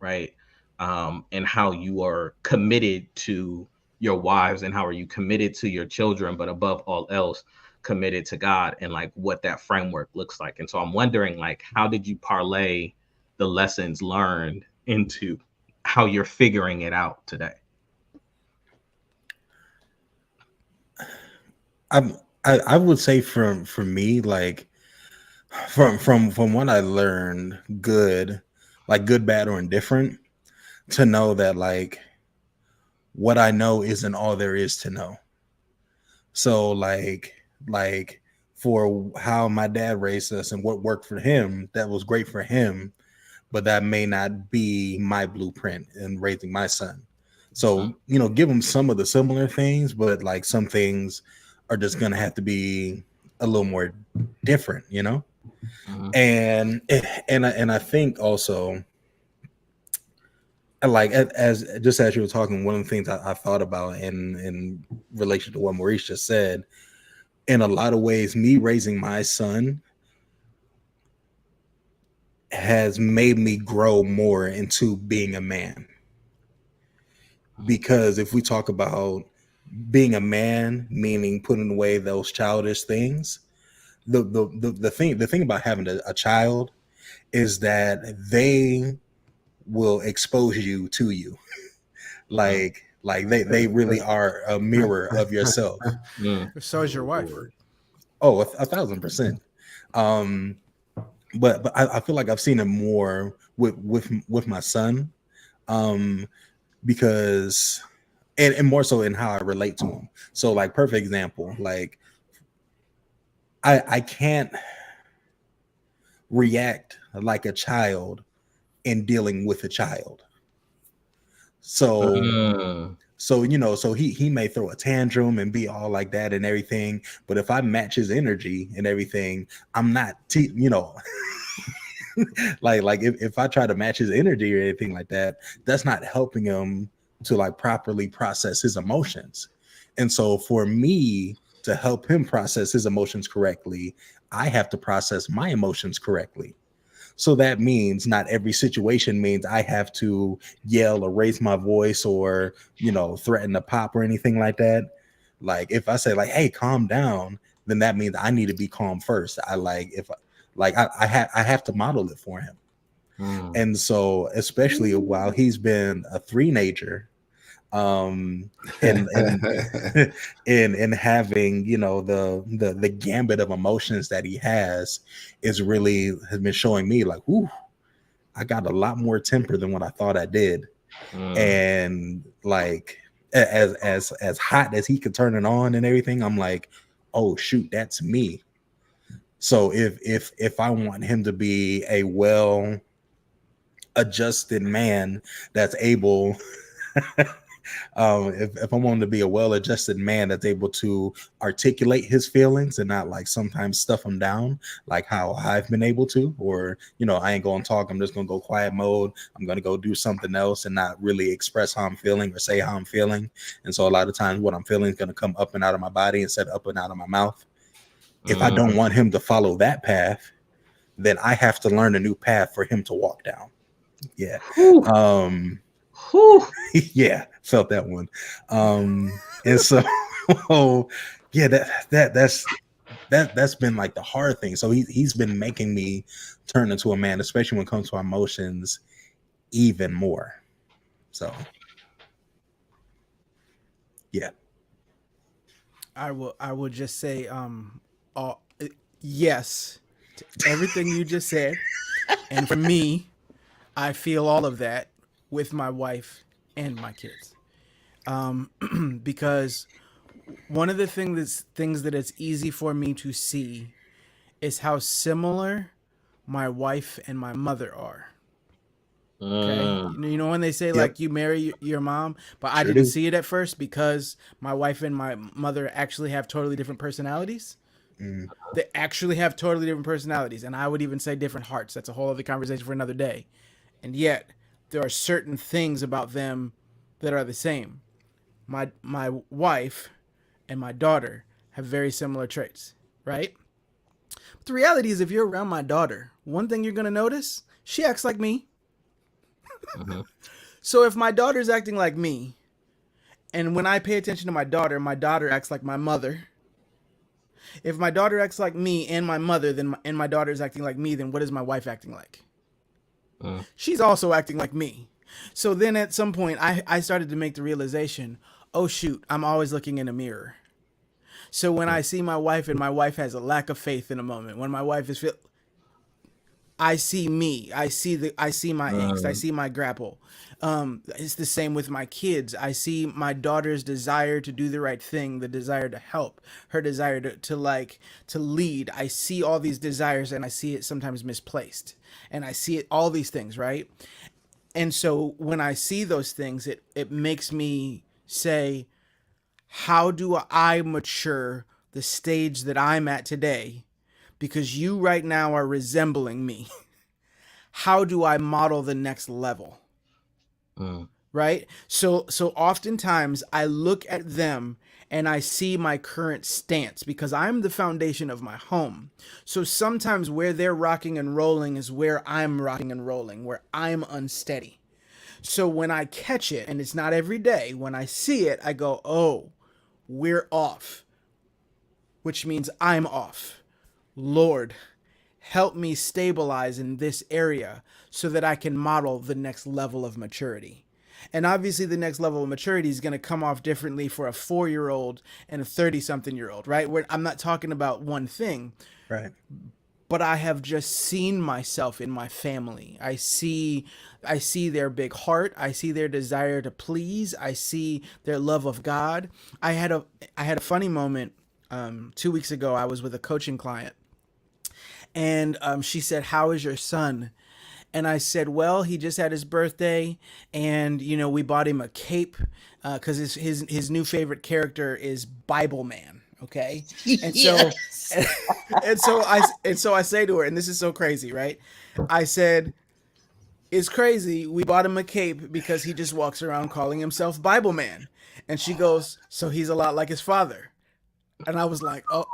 right? And how you are committed to your wives, and how are you committed to your children, but above all else, committed to God, and like what that framework looks like. And so I'm wondering, like, how did you parlay the lessons learned into how you're figuring it out today?
I would say for me, like from what I learned, good, like good, bad, or indifferent, to know that like what I know isn't all there is to know. So like for how my dad raised us and what worked for him, that was great for him, but that may not be my blueprint in raising my son. So, give him some of the similar things, but like some things are just going to have to be a little more different,
Mhm.
And I think also, like as just as you were talking, one of the things I thought about in relation to what Maurice just said, in a lot of ways, me raising my son has made me grow more into being a man. Because if we talk about being a man, meaning putting away those childish things, the thing about having a child is that they will expose you to you. Like they really are a mirror of yourself.
Mm.
So is your wife.
Oh, 1,000%. Um, but I feel like I've seen it more with my son, um, because and more so in how I relate to him. So like perfect example, like I can't react like a child in dealing with a child. So
Mm.
so he may throw a tantrum and be all like that and everything, but if I match his energy and everything, I'm not like if I try to match his energy or anything like that, that's not helping him to like properly process his emotions. And so for me to help him process his emotions correctly, I have to process my emotions correctly. So that means not every situation means I have to yell or raise my voice or, threaten to pop or anything like that. Like if I say like, hey, calm down, then that means I need to be calm first. I have to model it for him.
Mm.
And so, especially while he's been a three-nager, um, and in having the gambit of emotions that he has been showing me like, ooh, I got a lot more temper than what I thought I did.
Mm.
And like as hot as he could turn it on and everything, I'm like, oh shoot, that's me. So if I want him to be a well adjusted man that's able if I want him to be a well-adjusted man that's able to articulate his feelings and not like sometimes stuff them down, like how I've been able to, or I ain't gonna talk, I'm just gonna go quiet mode, I'm gonna go do something else and not really express how I'm feeling or say how I'm feeling. And so a lot of times what I'm feeling is gonna come up and out of my body instead of up and out of my mouth. If I don't
Mm.
want him to follow that path, then I have to learn a new path for him to walk down. Yeah.
Whew.
um
Whew.
yeah, felt that one. And so yeah, that's been like the hard thing. So he's been making me turn into a man, especially when it comes to emotions, even more. So yeah.
I will just say all, yes to everything you just said. And for me, I feel all of that with my wife and my kids. Because one of the things that it's easy for me to see is how similar my wife and my mother are. Okay.
Mm.
You know when they say
Yep.
like you marry your mom, but I
Sure
didn't
do.
see it at first because my wife and my mother actually have totally different personalities.
Mm.
They actually have totally different personalities, and I would even say different hearts. That's a whole other conversation for another day. And yet, there are certain things about them that are the same. My wife and my daughter have very similar traits, right? But the reality is, if you're around my daughter, one thing you're gonna notice, she acts like me.
Mhm.
So if my daughter's acting like me, and when I pay attention to my daughter acts like my mother. If my daughter acts like me and my mother, and my daughter's acting like me, then what is my wife acting like?
Mm.
She's also acting like me. So then at some point, I started to make the realization, oh shoot, I'm always looking in a mirror. So when I see my wife and my wife has a lack of faith in a moment, when my wife is I see me. I see my angst. I see my grapple. It's the same with my kids. I see my daughter's desire to do the right thing, the desire to help, her desire to lead. I see all these desires and I see it sometimes misplaced. And I see it all these things, right? And so when I see those things, it makes me say, how do I mature the stage that I'm at today? Because you right now are resembling me. How do I model the next level?
Mm.
Right? So oftentimes I look at them and I see my current stance because I'm the foundation of my home. So sometimes where they're rocking and rolling is where I'm rocking and rolling, where I'm unsteady. So when I catch it, and it's not every day, when I see it, I go, oh, we're off, which means I'm off. Lord, help me stabilize in this area so that I can model the next level of maturity. And obviously, the next level of maturity is going to come off differently for a 4-year-old and a 30-something-year-old, right? I'm not talking about one thing,
Right.
but I have just seen myself in my family. I see their big heart. I see their desire to please. I see their love of God. I had a funny moment 2 weeks ago. I was with a coaching client, and she said, "How is your son?" And I said, "Well, he just had his birthday, and we bought him a cape because his new favorite character is Bible Man." Okay, and so I say to her, and this is so crazy, right? I said, "It's crazy. We bought him a cape because he just walks around calling himself Bible Man." And she goes, "So he's a lot like his father." And I was like, "Oh,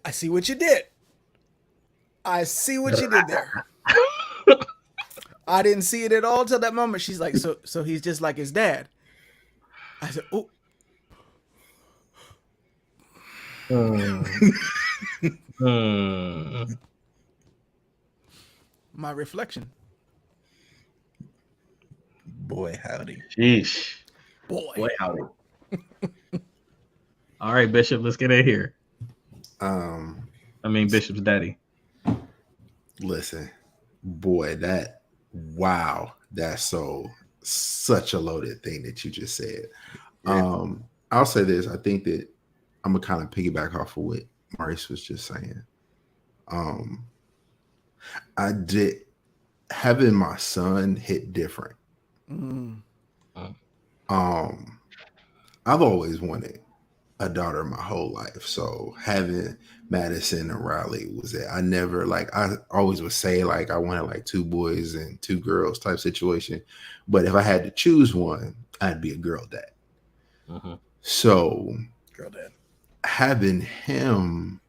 I see what you did. I see what you did there." I didn't see it at all till that moment. She's like, so he's just like his dad. I said, oh.
Mm. Mm.
My reflection.
Boy, howdy.
Sheesh.
Boy.
Boy, howdy. All right, Bishop, let's get in here.
Um,
Bishop's daddy.
Listen, boy, that's such a loaded thing that you just said.
Yeah.
I'll say this. I think that I'm gonna kind of piggyback off of what Maurice was just saying. I did having my son hit different.
Mm.
I've always wanted a daughter my whole life. So having Madison and Riley was it. I always would say like I wanted like 2 boys and 2 girls type situation. But if I had to choose one, I'd be a girl dad.
Mm-hmm.
So
Girl dad.
having him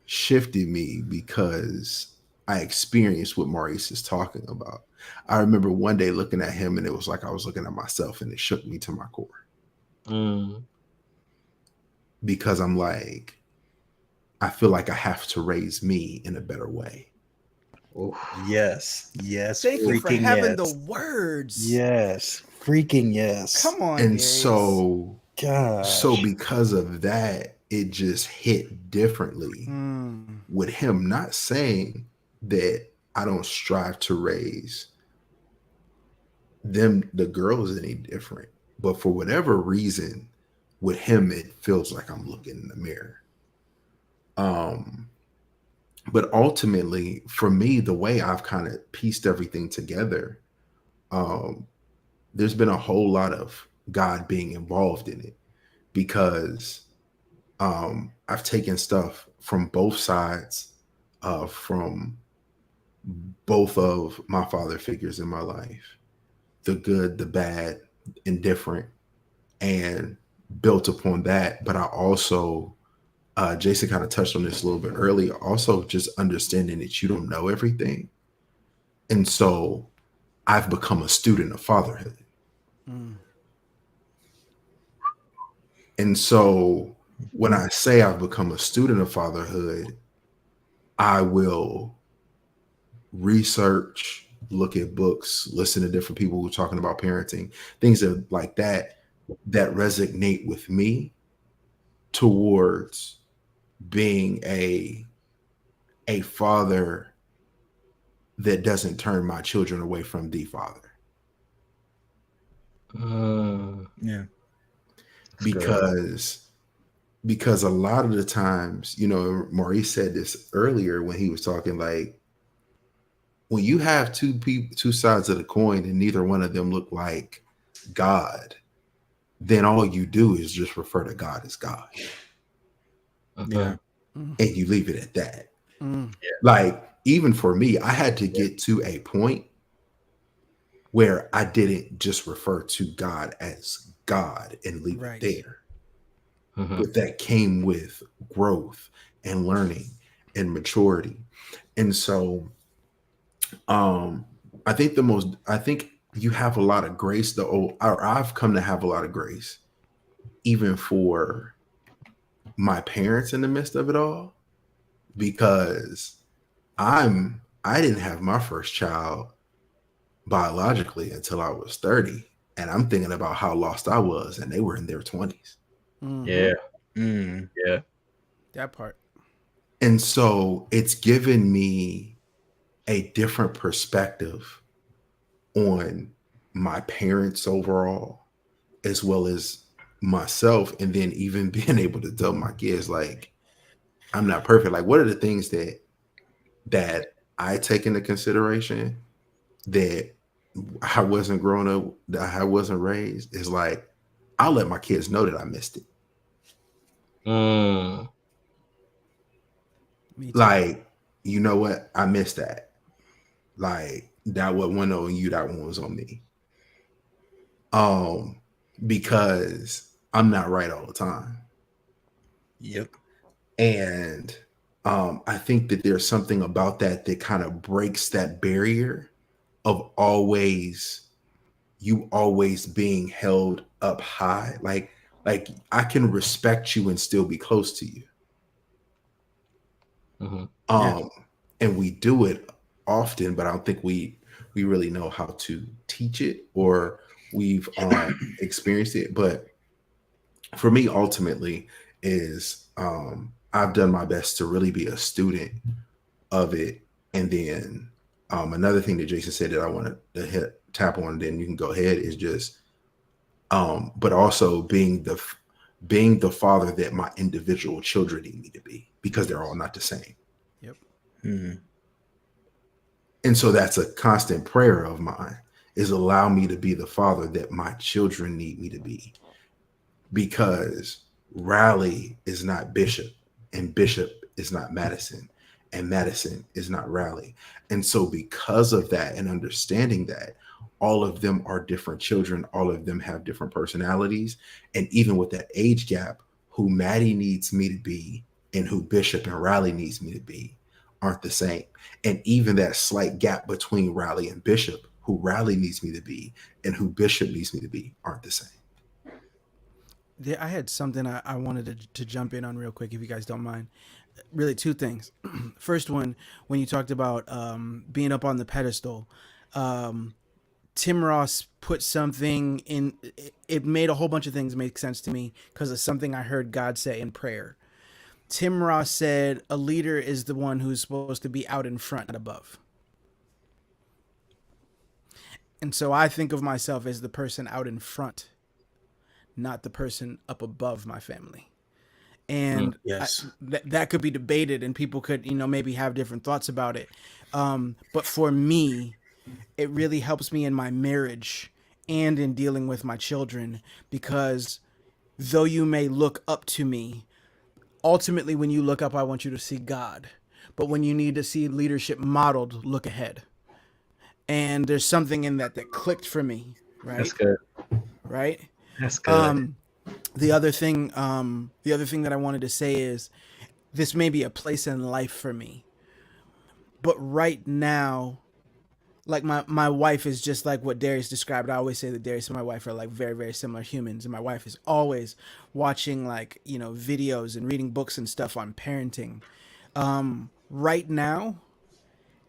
shifted me because I experienced what Maurice is talking about. I remember one day looking at him and it was like I was looking at myself and it shook me to my core.
Mm.
Because I'm like, I feel like I have to raise me in a better way.
Oof.
Yes.
Thank you for
Freaking
having
yes.
the words.
Yes. Freaking yes.
Come on,
And
Darius.
so
Gosh.
because of that, it just hit differently with him not saying that I don't strive to raise them, the girls, any different. But for whatever reason, with him, it feels like I'm looking in the mirror. But ultimately, for me, the way I've kind of pieced everything together, um, there's been a whole lot of God being involved in it, because I've taken stuff from both sides, from both of my father figures in my life, the good, the bad, indifferent, and built upon that. But I also, Jason kind of touched on this a little bit earlier, also just understanding that you don't know everything. And so I've become a student of fatherhood.
Mm.
And so when I say I've become a student of fatherhood, I will research, look at books, listen to different people who are talking about parenting, things like that resonate with me towards being a father that doesn't turn my children away from the father.
Yeah.
That's good.
Because a lot of the times, Maurice said this earlier when he was talking, like, when you have two sides of the coin and neither one of them look like God, then all you do is just refer to God as God.
Yeah.
Mm.
And you leave it at that.
Mm.
Like, even for me, I had to get to a point where I didn't just refer to God as God and leave it
Right.
there.
Mhm.
But that came with growth and learning and maturity. And so um I think you have a lot of grace, or I've come to have a lot of grace even for my parents in the midst of it all, because I didn't have my first child biologically until I was 30, and I'm thinking about how lost I was, and they were in their 20s.
Mm-hmm.
Yeah.
Mm.
Yeah.
That part.
And so it's given me a different perspective on my parents overall, as well as myself. And then even being able to tell my kids, like, I'm not perfect. Like, what are the things that I take into consideration that I wasn't growing up, that I wasn't raised, is like, I'll let my kids know that I missed it.
Mm.
Me too.
Like, you know what? I missed that. Like, that one went on you, that one was on me. Um, because I'm not right all the time.
Yep.
And I think that there's something about that kind of breaks that barrier of you always being held up high. Like I can respect you and still be close to you.
Mhm.
Yeah.
And we do it often, but I don't think we really know how to teach it, or we've experienced it. But for me, ultimately, is I've done my best to really be a student of it. And then another thing that Jason said that I wanted to tap on, then you can go ahead, is just but also being the father that my individual children need me to be, because they're all not the same.
Yep.
Mm.
And so that's a constant prayer of mine, is allow me to be the father that my children need me to be, because Raleigh is not Bishop, and Bishop is not Madison, and Madison is not Raleigh. And so because of that and understanding that all of them are different children, all of them have different personalities, and even with that age gap, who Maddie needs me to be and who Bishop and Raleigh needs me to be aren't the same. And even that slight gap between Raleigh and Bishop, who Raleigh needs me to be and who Bishop needs me to be, aren't the same.
I had something I wanted to jump in on real quick, if you guys don't mind. Really, two things. First one, when you talked about being up on the pedestal, um, Tim Ross put something in. It made a whole bunch of things make sense to me because of something I heard God say in prayer. Tim Ross said, "A leader is the one who's supposed to be out in front, not above." And so I think of myself as the person out in front, not the person up above my family. And
Yes.
that could be debated, and people could, maybe have different thoughts about it. But for me, it really helps me in my marriage and in dealing with my children, because though you may look up to me, ultimately when you look up, I want you to see God. But when you need to see leadership modeled, look ahead. And there's something in that clicked for me,
That's
right?
good.
Right.
That's good.
The other thing that I wanted to say is, this may be a place in life for me, but right now, like my wife is just like what Darius described. I always say that Darius and my wife are like very, very similar humans. And my wife is always watching like, videos and reading books and stuff on parenting. Right now,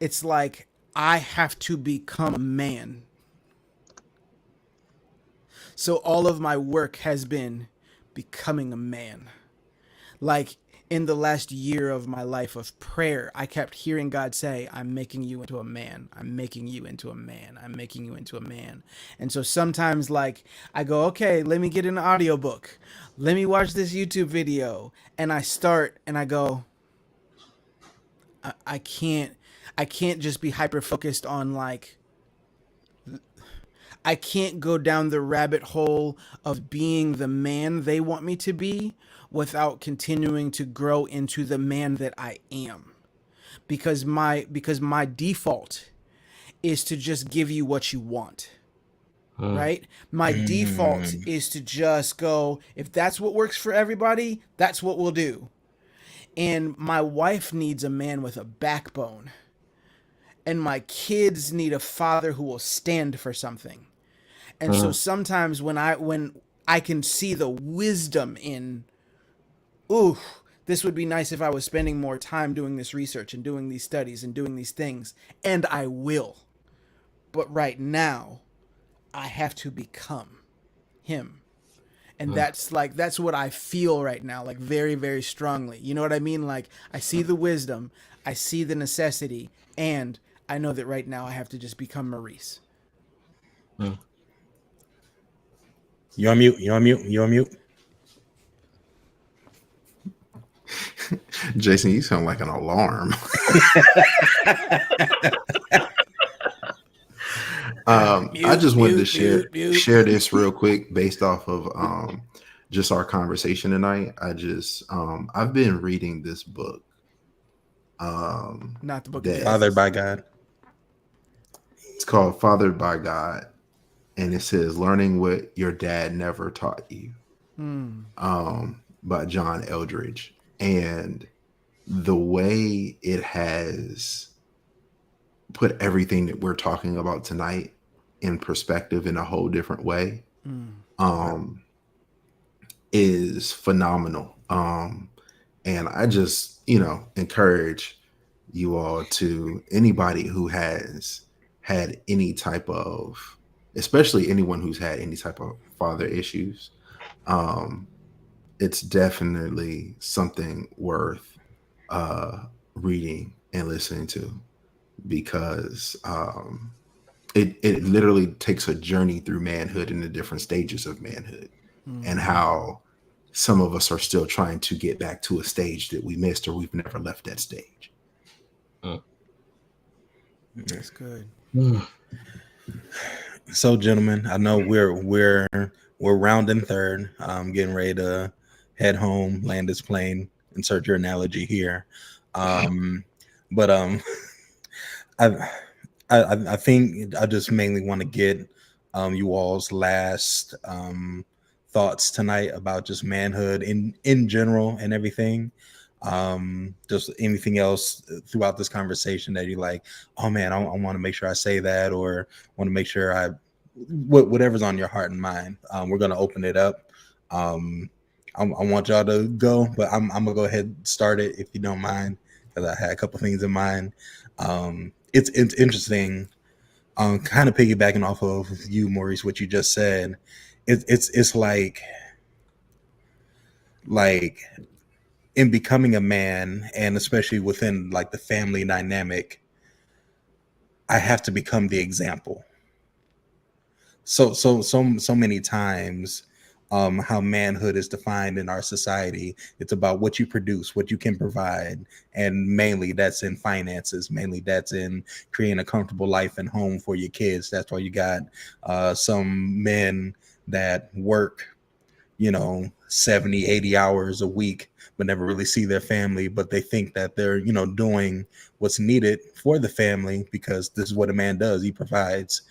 it's like I have to become a man. So all of my work has been becoming a man. Like in the last year of my life of prayer, I kept hearing God say, I'm making you into a man. I'm making you into a man. I'm making you into a man. And so sometimes like I go, okay, let me get an audiobook. Let me watch this YouTube video. And I start and I go, I can't just be hyper focused on like, I can't go down the rabbit hole of being the man they want me to be without continuing to grow into the man that I am. Because my default is to just give you what you want. Right? My default is to just go, if that's what works for everybody, that's what we'll do. And my wife needs a man with a backbone. And my kids need a father who will stand for something. And so sometimes when I can see the wisdom in, ooh, this would be nice if I was spending more time doing this research and doing these studies and doing these things, and I will. But right now, I have to become him. And that's what I feel right now, like very, very strongly. You know what I mean? Like I see the wisdom, I see the necessity, and I know that right now I have to just become Maurice.
You on mute. You on mute. You on mute.
Jason, you sound like an alarm. I just wanted to share this real quick based off of just our conversation tonight. I've been reading this book.
Not the book
that-
of
Fathered by God.
It's called Fathered by God, and it says Learning What Your Dad Never Taught You, by John Eldridge. And the way it has put everything that we're talking about tonight in perspective in a whole different way is phenomenal. And I just, encourage you all to anybody who has had any type of, especially anyone who's had any type of father issues, it's definitely something worth reading and listening to, because it literally takes a journey through manhood and the different stages of manhood, and how some of us are still trying to get back to a stage that we missed, or we've never left that stage.
That's good.
So, gentlemen, I know we're rounding third. Getting ready to head home, land this plane. Insert your analogy here. But I think I just mainly want to get you all's last thoughts tonight about just manhood in general and everything. Just anything else throughout this conversation that you like, oh man, I want to make sure I say that, or want to make sure whatever's on your heart and mind. We're going to open it up. I want y'all to go, but I'm going to go ahead and start it if you don't mind, because I had a couple things in mind. It's interesting, kind of piggybacking off of you, Maurice, what you just said. It's like in becoming a man, and especially within like the family dynamic, I have to become the example. So many times, how manhood is defined in our society. It's about what you produce, what you can provide, and mainly that's in finances. Mainly that's in creating a comfortable life and home for your kids. That's why you got some men that work, 70, 80 hours a week, but never really see their family. But they think that they're, doing what's needed for the family because this is what a man does. He provides.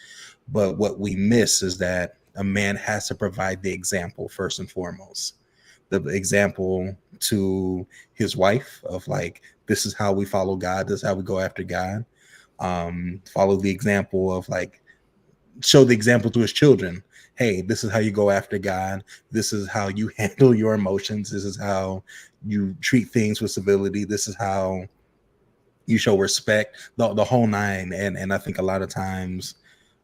But what we miss is that a man has to provide the example first and foremost. The example to his wife of like, this is how we follow God. This is how we go after God. Follow the example of like, show the example to his children. Hey, this is how you go after God. This is how you handle your emotions. This is how you treat things with civility. This is how you show respect, the whole nine. And I think a lot of times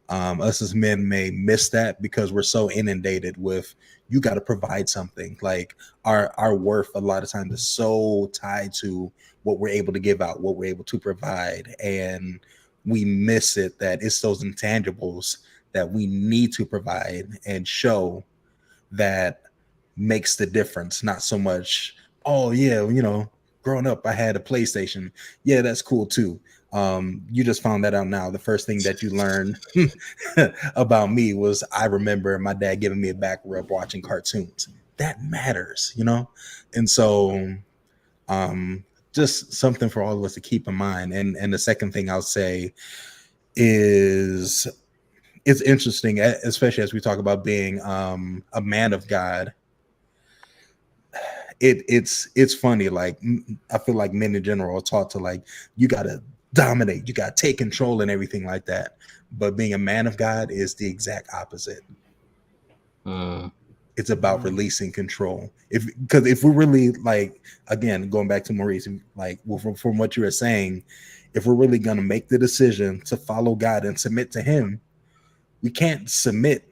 us as men may miss that because we're so inundated with, you got to provide something. Like our worth a lot of times is so tied to what we're able to give out, what we're able to provide, and we miss it that it's those intangibles that we need to provide and show that makes the difference. Not so much, oh yeah, growing up I had a PlayStation. Yeah, that's cool too. You just found that out now. The first thing that you learned about me was I remember my dad giving me a back rub watching cartoons. That matters, And so just something for all of us to keep in mind. And the second thing I'll say is, it's interesting, especially as we talk about being a man of God. It's funny. Like, I feel like men in general are taught to like, you gotta dominate, you gotta take control and everything like that. But being a man of God is the exact opposite. It's about releasing control. Because if we're really like, again, going back to Maurice, like, well, from what you were saying, if we're really gonna make the decision to follow God and submit to Him, we can't submit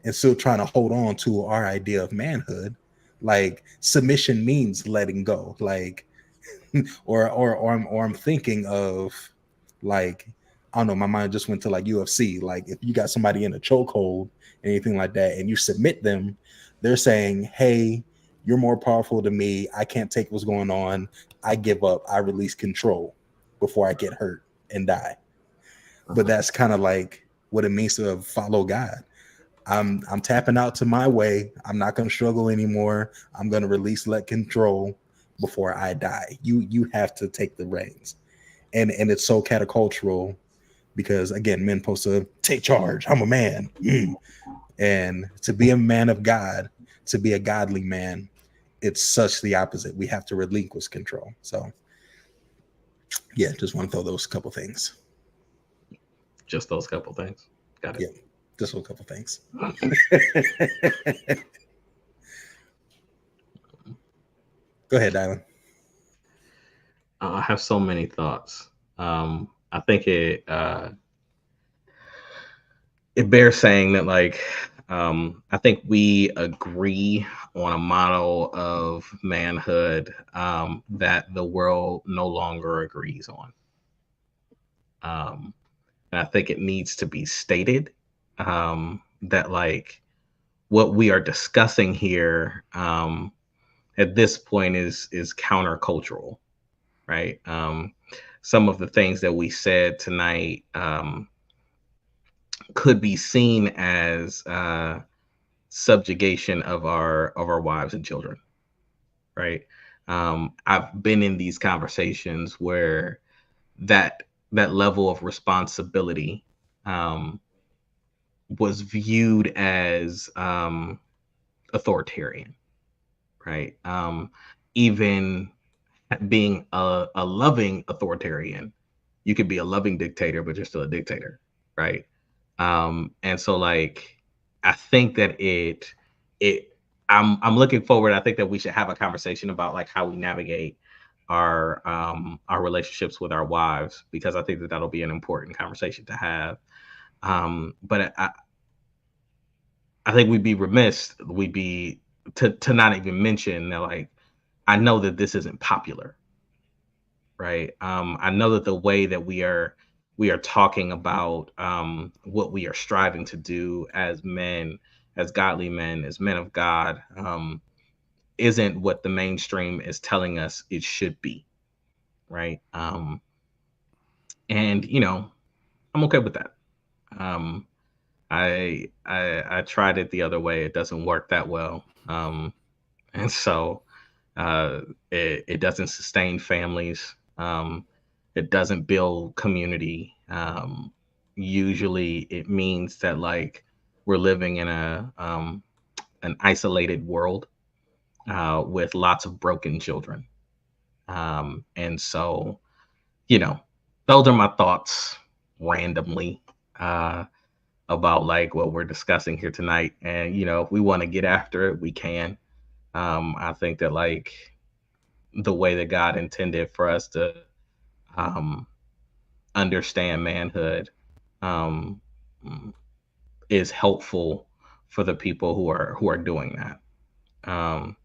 and still trying to hold on to our idea of manhood. Like, submission means letting go. Like, or I'm thinking of, like, I don't know, my mind just went to like UFC. Like, if you got somebody in a chokehold, anything like that, and you submit them, they're saying, hey, you're more powerful than me. I can't take what's going on. I give up. I release control before I get hurt and die. But that's kind of like what it means to follow God. I'm tapping out to my way. I'm not going to struggle anymore. I'm going to release, let control before I die. You have to take the reins. And it's so countercultural because, again, men supposed to take charge. I'm a man. And to be a man of God, to be a godly man, it's such the opposite. We have to relinquish control. So yeah, just want to throw those couple things.
Just those couple things. Got it.
Yeah, just a couple things. Go ahead, Dylan.
I have so many thoughts. I think it bears saying that, like, I think we agree on a model of manhood that the world no longer agrees on. And I think it needs to be stated that, like, what we are discussing here at this point is countercultural, right? Some of the things that we said tonight could be seen as subjugation of our wives and children, right? I've been in these conversations where that level of responsibility was viewed as authoritarian, right? Even being a loving authoritarian, you could be a loving dictator, but you're still a dictator, right? And so, like, I think that I'm looking forward. I think that we should have a conversation about like how we navigate our relationships with our wives, because I think that that'll be an important conversation to have. But I think we'd be remiss, to not even mention that, like, I know that this isn't popular, right? I know that the way that we are talking about what we are striving to do as men as godly men, as men of God, isn't what the mainstream is telling us it should be, right? And I'm okay with that. Um, I tried it the other way. It doesn't work that well, and so uh, it doesn't sustain families. It doesn't build community. Usually, it means that like we're living in an isolated world with lots of broken children. And so, you know, those are my thoughts randomly uh, about like what we're discussing here tonight. And, if we want to get after it, we can. I think that like the way that God intended for us to um, understand manhood um, is helpful for the people who are doing that. Um,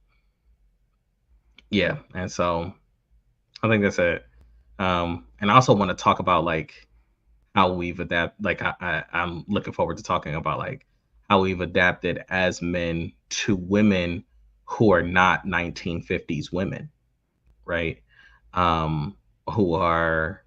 yeah, and so I think that's it. And I also want to talk about like how we've adapted. Like I'm looking forward to talking about like how we've adapted as men to women who are not 1950s women, right? Um, who are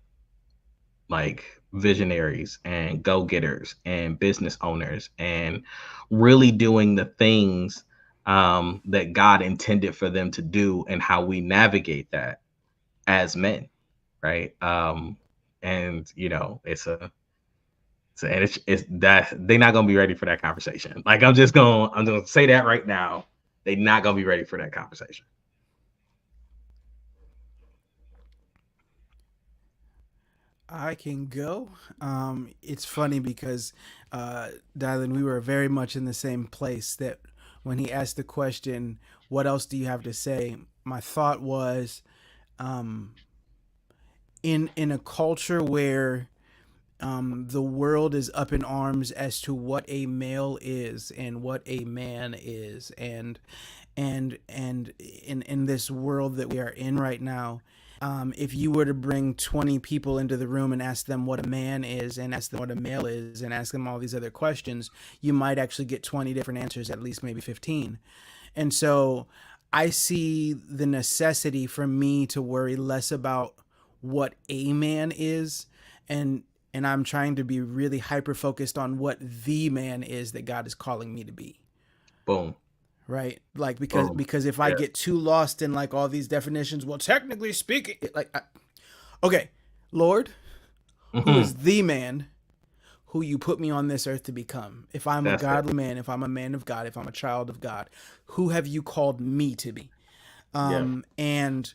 like visionaries and go-getters and business owners and really doing the things that God intended for them to do, and how we navigate that as men, right? And it's that they're not gonna be ready for that conversation. Like I'm gonna say that right now. They're not gonna be ready for that conversation.
I can go. It's funny because, Dylan, we were very much in the same place. That when he asked the question, "What else do you have to say?" My thought was, um, in a culture where the world is up in arms as to what a male is and what a man is, and in this world that we are in right now, if you were to bring 20 people into the room and ask them what a man is and ask them what a male is and ask them all these other questions, you might actually get 20 different answers, at least maybe 15. And so I see the necessity for me to worry less about what a man is, and I'm trying to be really hyper focused on what the man is that God is calling me to be.
Boom.
Right? Like because
Boom.
because if I
Yeah.
get too lost in like all these definitions, well, technically speaking, okay, Lord, who
Mhm.
is the man who you put me on this earth to become? If I'm a
That's it.
godly man, if I'm a man of God, if I'm a child of God, who have you called me to be?
Yeah.
And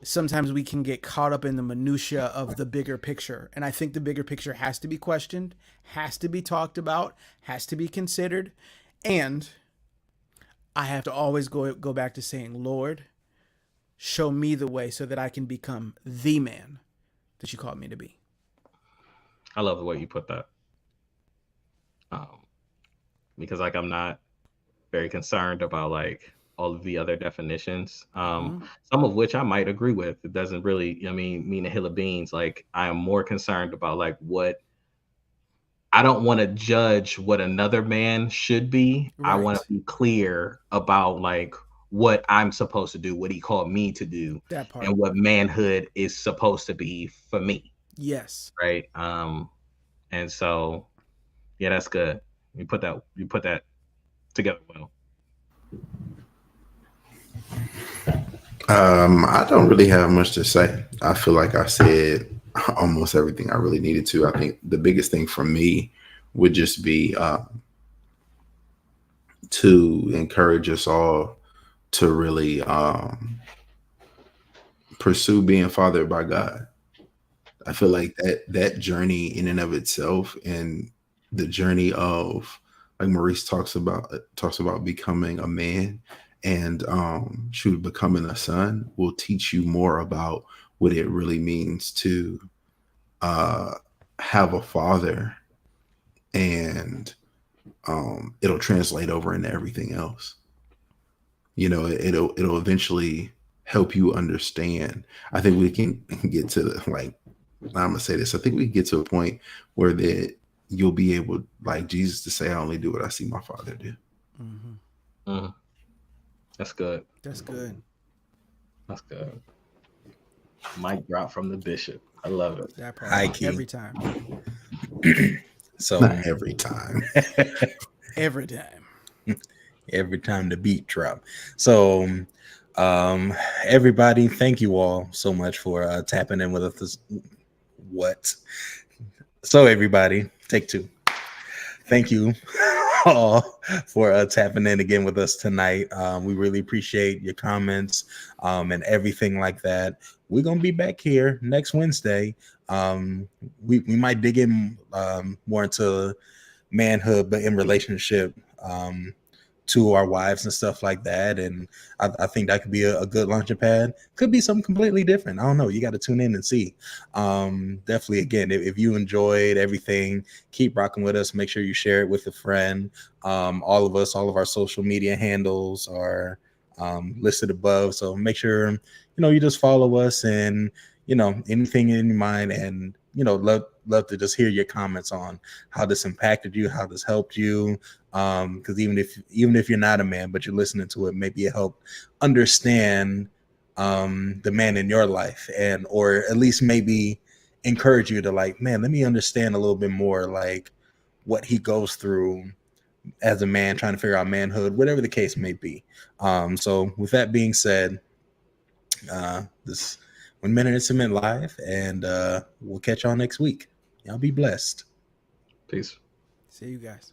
sometimes we can get caught up in the minutia of the bigger picture, and I think the bigger picture has to be questioned, has to be talked about, has to be considered, and I have to always go back to saying, Lord, show me the way so that I can become the man that you called me to be.
I love the way you put that. Um, because like I'm not very concerned about like all of the other definitions. Some of which I might agree with. It doesn't really, mean a hill of beans. Like I am more concerned about like what I don't want to judge what another man should be. I want to
Right.
be clear about like what I'm supposed to do, what he called me to do,
That part.
and what manhood is supposed to be for me.
Yes.
Right. And so yeah, that's good. You put that together well.
I don't really have much to say. I feel like I said almost everything I really needed to. I think the biggest thing for me would just be to encourage us all to really pursue being fathered by God. I feel like that journey in and of itself, and the journey of, like Maurice talks about becoming a man, and shoot, becoming a son will teach you more about what it really means to uh have a father, and it'll translate over into everything else. It'll eventually help you understand. I think we can get to like, I'm gonna say this. I think we get to a point where that you'll be able, like Jesus, to say, "I only do what I see my Father do."
Mm. That's good.
That's good.
That's good. Mic drop from the bishop. I love it.
That
High
part
key.
every time.
So
Not every time.
Every time.
every time the beat drop. So everybody, thank you all so much for tapping in with us. What? So everybody, take two. Thank you all for tapping in again with us tonight. We really appreciate your comments and everything like that. We're gonna be back here next Wednesday. We might dig in more into manhood, but in relationship to our wives and stuff like that. And I think that could be a good launching pad. Could be something completely different. I don't know. You got to tune in and see. Definitely, again, if you enjoyed everything, keep rocking with us. Make sure you share it with a friend. All of us, all of our social media handles are listed above. So make sure, you just follow us and, anything in your mind, and, love to just hear your comments on how this impacted you, how this helped you. Because even if you're not a man, but you're listening to it, maybe it helped understand the man in your life, and or at least maybe encourage you to, like, man, let me understand a little bit more, like, what he goes through as a man trying to figure out manhood, whatever the case may be. So with that being said, this 1 Minute Intimate Live, and we'll catch y'all next week. Y'all be blessed.
Peace.
See you guys.